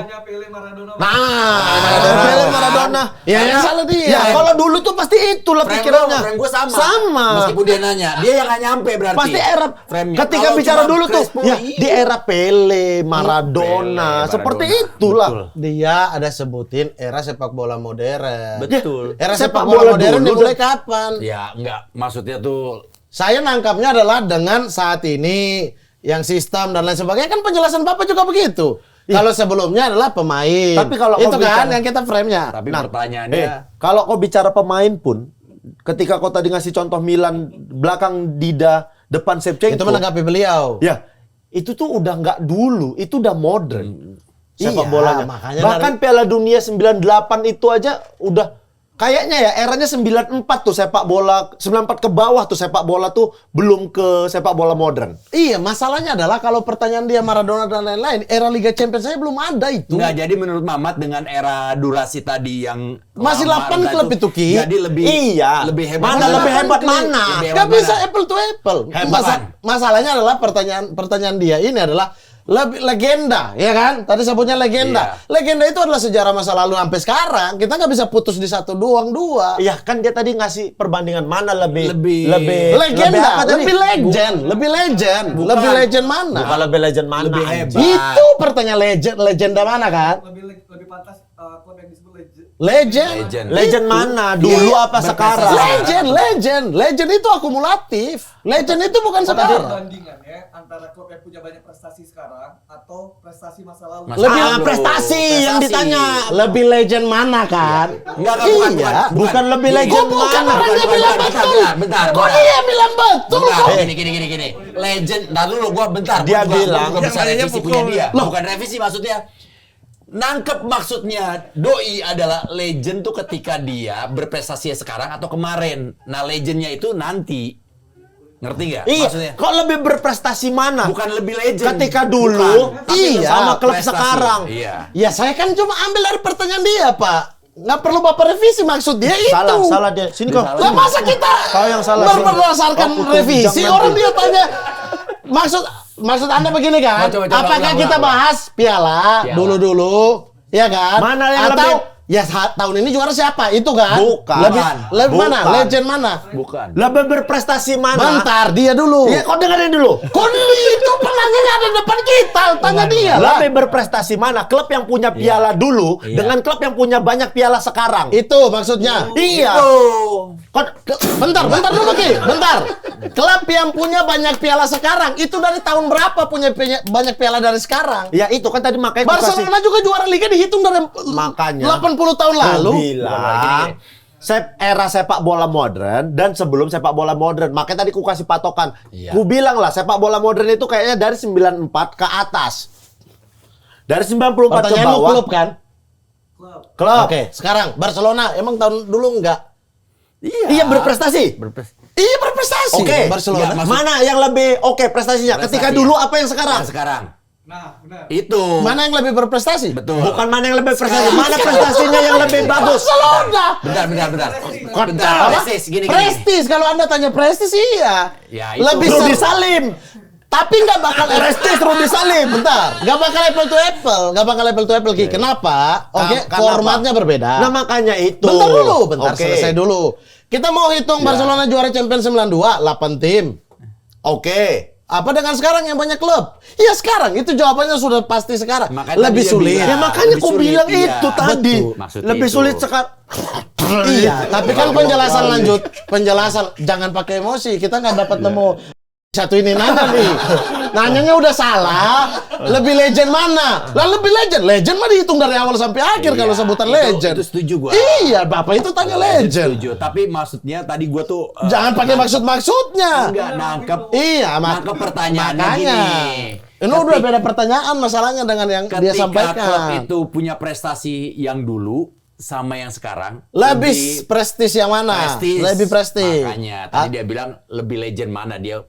Nah, Maradona. Ya, yang salah dia. Ya, kalau dulu tuh pasti itulah pikirannya. Frame gue sama. Sama. Meskipun dia nanya, dia yang nggak nyampe berarti. Pasti era Frame-nya. ketika Kalau bicara cuma dulu tuh Crespo, ya iya. di era Pele, Maradona, Pele, seperti Maradona. itulah. Dia ada sebutin era sepak bola modern. Betul. Era Sepak sepak bola bola modern dulu dimulai kapan? Ya, enggak. Maksudnya tuh Saya nangkapnya adalah dengan saat ini yang sistem dan lain sebagainya kan penjelasan Bapak juga begitu. Kalau sebelumnya adalah pemain. Tapi kalau itu kau kan bicara- yang kita frame-nya. tapi Nah, pertanyaannya kalau kau bicara pemain pun, ketika kau tadi ngasih contoh Milan belakang Dida, depan Shevchenko. itu menanggapi beliau. Ya, itu tuh udah nggak dulu, itu udah modern. Sepak Iya, bolanya. makanya Bahkan Piala Dunia 98 itu aja udah kayaknya ya eranya 94 tuh sepak bola, 94 ke bawah tuh sepak bola tuh belum ke sepak bola modern. Iya, masalahnya adalah kalau pertanyaan dia Maradona dan lain-lain, era Liga Champions saya belum ada itu. enggak, jadi menurut Mamat dengan era durasi tadi yang Masih lama 8 klub itu, Ki. Jadi lebih Iya. lebih hebat. Mana Masih lebih 8 hebat klub. mana? Lebih Nggak hebat bisa mana? apple to apple. Hebat. Masalahnya adalah pertanyaan dia ini adalah lebih legenda, ya kan? Tadi sebutnya legenda. Iya. Legenda itu adalah sejarah masa lalu sampai sekarang. Kita nggak bisa putus di satu doang dua. Iya, kan dia tadi ngasih perbandingan mana lebih Legenda, apa tadi? lebih legend, lebih legend mana? Bukan lebih legend mana? Lebih anjing. hebat. Itu pertanyaan legenda mana kan? Lebih pantas klub yang disebut Legend. Legend mana? Dulu apa sekarang? Legend itu akumulatif. Legend itu bukan sekarang. Bandingannya antara klub yang punya banyak prestasi sekarang atau prestasi masa lalu. Lebih prestasi yang ditanya. Lebih legend mana kan? Bukan. Bukan lebih legend mana? Bentar. Kok dia bilang betul kok? Gini. Legend. Nah dulu gua bentar. Dia Gua bilang, gua bisa yang revisi nanya punya pukul. dia. Bukan revisi maksudnya. Nangkep maksudnya Doi adalah legend tuh ketika dia berprestasi sekarang atau kemarin. Nah legendnya itu nanti. Ngerti nggak? Iya, Maksudnya kok lebih berprestasi mana? bukan lebih legend. Ketika dulu, Bukan, tapi iya, sama klub prestasi. sekarang. Iya. Ya saya kan cuma ambil dari pertanyaan dia, Pak. Nggak perlu Bapak revisi, maksud dia itu. Salah dia. Sini kau. Lah masa kita Kau yang salah, sini. berdasarkan Aku revisi, tunjang orang nanti. dia tanya maksud Anda begini kan? Coba, Apakah ulang. kita bahas piala dulu, ya kan? Mana yang atau lebih- ya tahun ini juara siapa? Itu kan? Bukan. Lebih mana? Bukan. Legend mana? Bukan. Lebih berprestasi mana? Bentar, dia dulu. Iya, kau dengerin dulu. Kok itu penanyanya ada depan kita, tanya dia lah. Lebih berprestasi mana? Klub yang punya piala dulu dengan klub yang punya banyak piala sekarang. Itu maksudnya. Iya. Bentar dulu Ki, bentar. Klub yang punya banyak piala sekarang itu dari tahun berapa punya banyak piala dari sekarang? Ya itu kan tadi makanya gua kasih- Barcelona juga juara liga dihitung dari Makanya 80 tahun lalu. bilang era sepak bola modern dan sebelum sepak bola modern. Makanya tadi ku kasih patokan. Iya. Ku bilang lah sepak bola modern itu kayaknya dari 94 ke atas. Dari 94 ke Pertanyaanmu bawah. klub kan? Klub. Oke, sekarang Barcelona emang tahun dulu enggak? Iya berprestasi. Iya berprestasi. Oke. Barcelona. Ya, maksud- Mana yang lebih oke prestasinya? Ketika Prestasi. dulu apa yang sekarang? Nah, sekarang. Nah, benar. Itu. Mana yang lebih berprestasi? Betul. Bukan mana yang lebih prestasi, mana prestasinya yang lebih bagus? Barcelona. Bentar. Apa? Prestis, gini. Prestis, kalau Anda tanya prestis iya. Ya, itu. Lebih Rudi ser- Salim. Tapi nggak bakal prestis Rudi Salim. Bentar, nggak bakal apple to apple, nggak bakal apple to apple Ki. Kenapa? Oke, Kenapa? formatnya berbeda. Nah makanya itu. Bentar Oke. selesai dulu. Kita mau hitung Barcelona juara Champions 92, 8 tim. Oke. Apa dengan sekarang yang banyak klub? Ya sekarang, itu jawabannya sudah pasti sekarang. Makanya Lebih tadi dia sulit. bilang. Ya makanya Lebih ku sulit, bilang iya. itu tadi. Betul. Maksudnya Lebih itu. sulit sekarang. Iya, tapi kan penjelasan jangan pakai emosi. Kita nggak dapat nemu satu ini nanya nih. Nanyanya udah salah. Lebih legend mana? Lah lebih legend mah dihitung dari awal sampai akhir kalau sebutan legend. Itu setuju gua. Iya, Bapak itu tanya legend. Setuju. Tapi maksudnya tadi gua tuh Jangan pakai maksud-maksudnya. enggak nangkep. Iya, Nangkep pertanyaannya makanya. gini. Ini udah beda pertanyaan masalahnya dengan yang dia Ketika klub sampaikan. itu punya prestasi yang dulu sama yang sekarang Lebih prestis yang mana? prestis. Lebih prestis. Makanya tadi dia bilang lebih legend mana, dia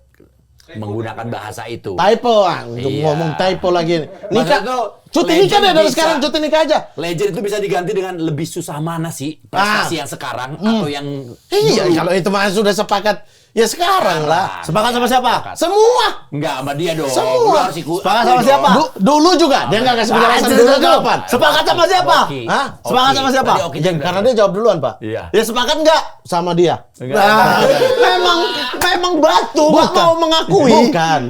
menggunakan bahasa itu. Typo, Iya. ngomong typo lagi. Maksudnya Nikah, tuh, cuti legend nikah deh dari bisa- sekarang, cuti nikah aja. Legend itu bisa diganti dengan lebih susah mana sih? Prestasi yang sekarang atau yang Iya, dulu? kalau itu mah sudah sepakat, ya sekarang lah. Sepakat sama siapa? Semua. Enggak sama dia dong. Semua. Lu harus Sepakat akui sama dong. siapa? Dulu juga, dia nggak kasih penjelasan Anjir, dulu dulu. jawaban. Sepakat sama siapa? Oke. Hah? Sepakat Oke. sama siapa? Tadi oke Jangan, juga. karena dia jawab duluan, Pak. Iya. Ya sepakat nggak? Sama dia. Nah, memang batu nggak mau mengakui.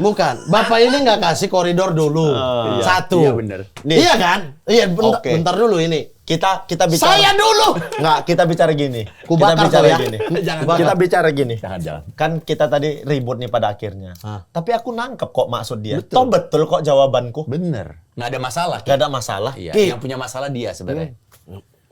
Bukan. Bapak ini nggak kasih koridor dulu. Iya. Satu. Iya, bener. Iya kan? Iya, Oke. bentar dulu ini. Kita bicara. Saya dulu. Nggak, kita bicara gini. Ku Kita bakar bicara kau ya. gini. Jangan. Kita bicara gini. Jangan. Kan kita tadi ribut nih pada akhirnya. Hah. Tapi aku nangkep kok maksud dia. Toh betul kok jawabanku. Bener. Nggak ada masalah. Gak ada masalah. Iya, Ki. yang punya masalah dia sebenarnya.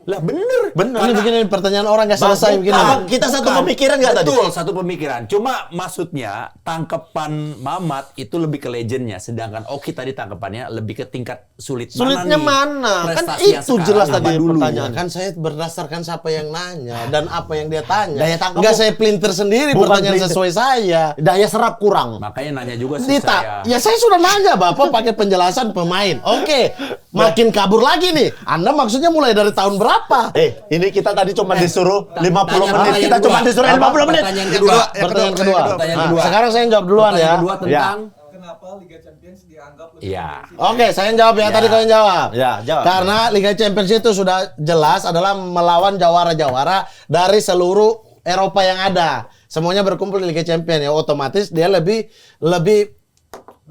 Lah bener. Ini begini pertanyaan orang nggak selesai begini. Apa kita satu pemikiran nggak tadi? Betul, satu pemikiran. Cuma maksudnya tangkepan Mamat itu lebih ke legendnya, sedangkan Oki tadi tangkepannya lebih ke tingkat Sulitnya mana? Kan Prestasi yang itu sekarang jelas sama tadi dulu. pertanyaan. Kan saya berdasarkan siapa yang nanya dan apa yang dia tanya. Daya tangkap Nggak bu- saya pelintir sendiri Bukan pertanyaan pelintir. sesuai saya. Daya serap kurang. Makanya nanya juga sih Dita, saya. ya saya sudah nanya Bapak pakai penjelasan pemain. Oke, makin kabur lagi nih. Anda maksudnya mulai dari tahun berapa? Ini kita tadi cuma disuruh 50 pertanyaan menit. Kita kedua. cuma disuruh Apa? 50 menit. Pertanyaan kedua. Pertanyaan kedua. Pertanyaan Nah, kedua. sekarang saya jawab duluan Pertanyaan ya. kedua tentang Kenapa Liga Champions dianggap lebih Iya. Oke, saya yang jawab ya. Tadi kau yang jawab. Ya, jawab. Karena Liga Champions itu sudah jelas adalah melawan jawara-jawara dari seluruh Eropa yang ada. Semuanya berkumpul di Liga Champions ya. Otomatis dia lebih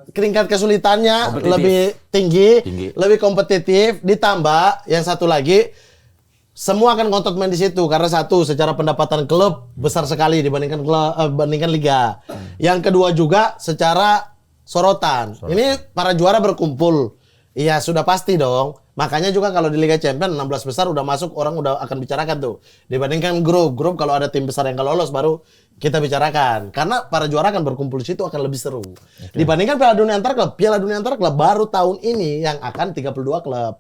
tingkat kesulitannya Kompetitif. lebih tinggi, Tinggi. lebih kompetitif. Ditambah yang satu lagi semua akan ngotot main di situ karena satu secara pendapatan klub besar sekali dibandingkan bandingkan liga. Yang kedua juga secara sorotan. Ini para juara berkumpul. Iya, sudah pasti dong. Makanya juga kalau di Liga Champions 16 besar udah masuk, orang udah akan bicarakan tuh. Dibandingkan grup kalau ada tim besar yang kalau lolos baru kita bicarakan. Karena para juara akan berkumpul di situ akan lebih seru. Dibandingkan Piala Dunia Antar Klub baru tahun ini yang akan 32 klub.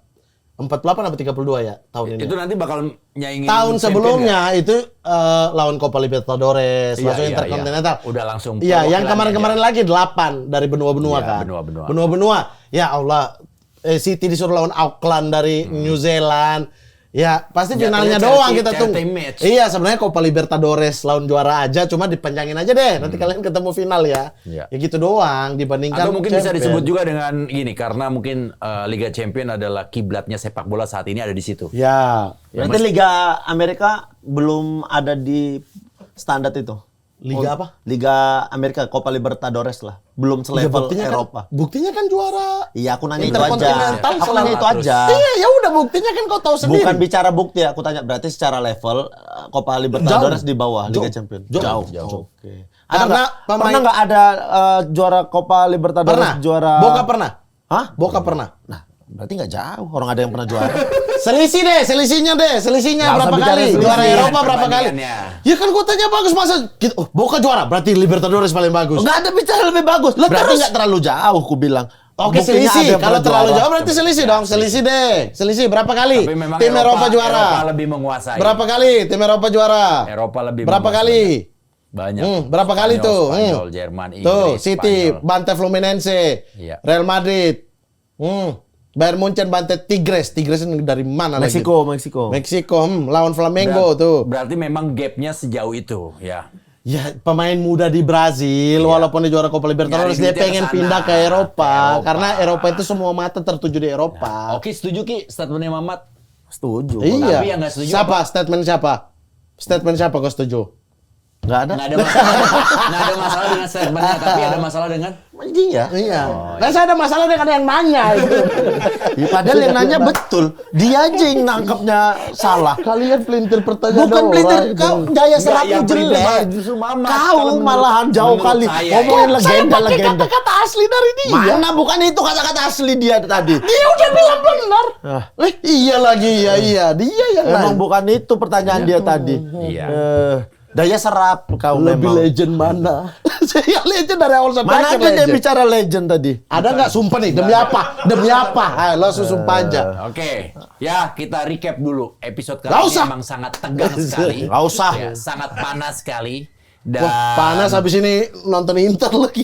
48 atau 32 ya tahun ini. Itu nanti bakal nyaingin Tahun champion sebelumnya itu lawan Copa Libertadores, Iya, langsung iya, Intercontinental. iya. Udah langsung Iya, yang perwakilannya kemarin-kemarin lagi 8 dari benua-benua Iya, kan. benua-benua. Benua-benua. Ya Allah, City disuruh lawan Auckland dari New Zealand. Ya, pasti finalnya Jatuhnya doang charity- kita tunggu. charity match. Iya, sebenarnya Copa Libertadores lawan juara aja, cuma dipanjangin aja deh. Nanti kalian ketemu final ya. Iya. Ya gitu doang dibandingkan Atau mungkin bisa Champions. disebut juga dengan gini, karena mungkin Liga Champion adalah kiblatnya sepak bola saat ini ada di situ. Ya, Berarti Liga Amerika belum ada di standar itu. Liga apa? Liga Amerika, Copa Libertadores lah. Belum Ya, selevel Eropa. Buktinya kan juara. Iya, aku nanya itu aja. Intercontinental Aku nanya itu terus. aja. Iya, ya udah buktinya kan kau tahu sendiri. Bukan bicara bukti, aku tanya berarti secara level Copa Libertadores di bawah Liga Champions. Jauh. Oke. Karena Pernah nggak ada juara Copa Libertadores Pernah. juara Boca pernah. Hah? Boca pernah. Nah, berarti nggak jauh. Orang ada yang pernah juara. Selisihnya Nggak usah berapa bicara kali? selisih. Juara Eropa berapa kali? Perbandingannya. Ya kan gua tanya bagus masa gitu. Oh, Boca juara berarti Libertadores paling bagus. Nggak ada bicara lebih bagus. Lah, Berarti terus? nggak terlalu jauh, aku bilang. Oke, Buktinya ada selisih. yang Kalau pernah terlalu juara. jauh berarti selisih dong. Selisih deh. Selisih berapa kali? Tapi memang Tim Eropa juara. Eropa lebih menguasai. Berapa kali tim Eropa juara? Eropa lebih Berapa menguasai. kali? Banyak. Berapa kali Spanyol, tuh? Spanyol, Jerman, Inggris. Tuh, City, Spanyol. bantai Fluminense, Iya. Real Madrid, Bayern Munchen bantai Tigres. Tigres ini dari mana Meksiko. lagi? Meksiko, lawan Flamengo tuh. Berarti memang gapnya sejauh itu, ya. Ya, pemain muda di Brazil, walaupun dia juara Copa Libertadores, Nyari dia duitnya pengen ke sana, pindah ke Eropa. ke Eropa. Karena Eropa itu semua mata tertuju di Eropa. Oke, setuju Ki statementnya Mamat? Setuju. Iya. Tapi yang nggak setuju siapa? Statement siapa? Statement siapa kau setuju? Nggak ada. Nggak ada masalah dengan statementnya, tapi ada masalah dengan Iya. Iya. Dan saya ada masalah dengan yang nanya itu. Ya, padahal yang nanya betul. Dia aja yang nangkepnya salah. Kalian pelintir pertanyaan Bukan pelintir, orang. kau daya Nggak, serapmu yang pelintir jelek. justru Mamat. Kalau Kau menurut- malahan jauh menurut kali saya, ngomongin Saya legenda. pakai kata-kata asli dari dia. Mana bukan itu kata-kata asli dia tadi. Dia udah bilang benar. Iya lagi, iya. Dia yang Emang nanya. bukan itu pertanyaan dia tadi. Iya. Daya serap kau Lebih memang. legend mana? Saya legend dari awal sampai Mana akhir ada dia legend. bicara legend tadi? Ada nggak sumpah nih? Demi apa? Demi apa? Ayo langsung sumpah aja. Oke, ya kita recap dulu episode kali Nggak ini usah. emang sangat tegang sekali. Nggak usah. Ya, sangat panas sekali. Dan Wah, panas habis ini nonton Inter lagi.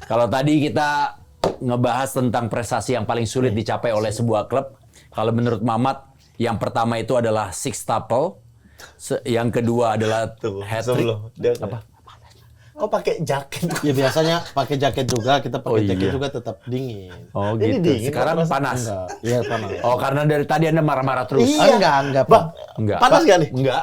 kalau tadi kita ngebahas tentang prestasi yang paling sulit dicapai oleh sebuah klub, kalau menurut Mamat, yang pertama itu adalah sextuple, yang kedua adalah hat trick. Apa? Kok pakai jaket? Ya biasanya pakai jaket juga, kita pakai Oh, iya. jaket juga tetap dingin. Oh Ini gitu. dingin, Sekarang kok panas. Enggak, iya panas. Oh karena dari tadi Anda marah-marah terus. Iya. Enggak, Pak. Enggak. Panas gak nih? Enggak.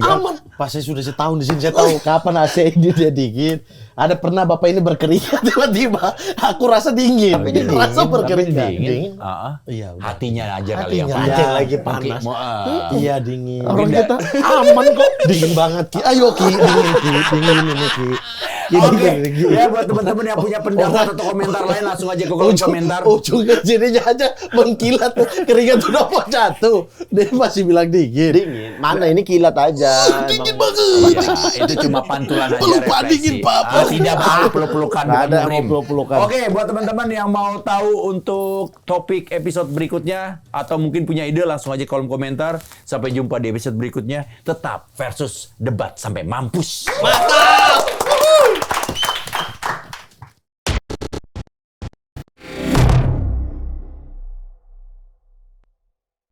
Aman. Pas saya sudah setahun di sini, saya tahu kapan AC ini dia dingin. Ada pernah Bapak ini berkeringat tiba-tiba, aku rasa dingin. Tapi ini rasa dingin, berkeringat. tapi dingin. Iya, udah. Hatinya aja kali yang Hatinya panas. aja lagi Mungkin panas. Iya dingin. Orang Beda. kita aman kok. Dingin banget Ki. Ayo Ki, dingin ini Ki. Oke, ya buat teman-teman yang punya pendapat atau komentar lain langsung aja ke kolom komentar. Ujungnya sininya aja mengkilat, keringat udah mau jatuh. Dia masih bilang dingin. Dingin. Mana ini kilat aja. Dingin emang. banget. Iya, itu cuma pantulan aja Pelukan refleksi. dingin, Papa. Tidak perlu peluk-pelukan. Nggak bukan ada murim. mau peluk-pelukan. Oke, buat teman-teman yang mau tahu untuk topik episode berikutnya atau mungkin punya ide langsung aja kolom komentar. Sampai jumpa di episode berikutnya. Tetap versus debat sampai mampus. Mantap.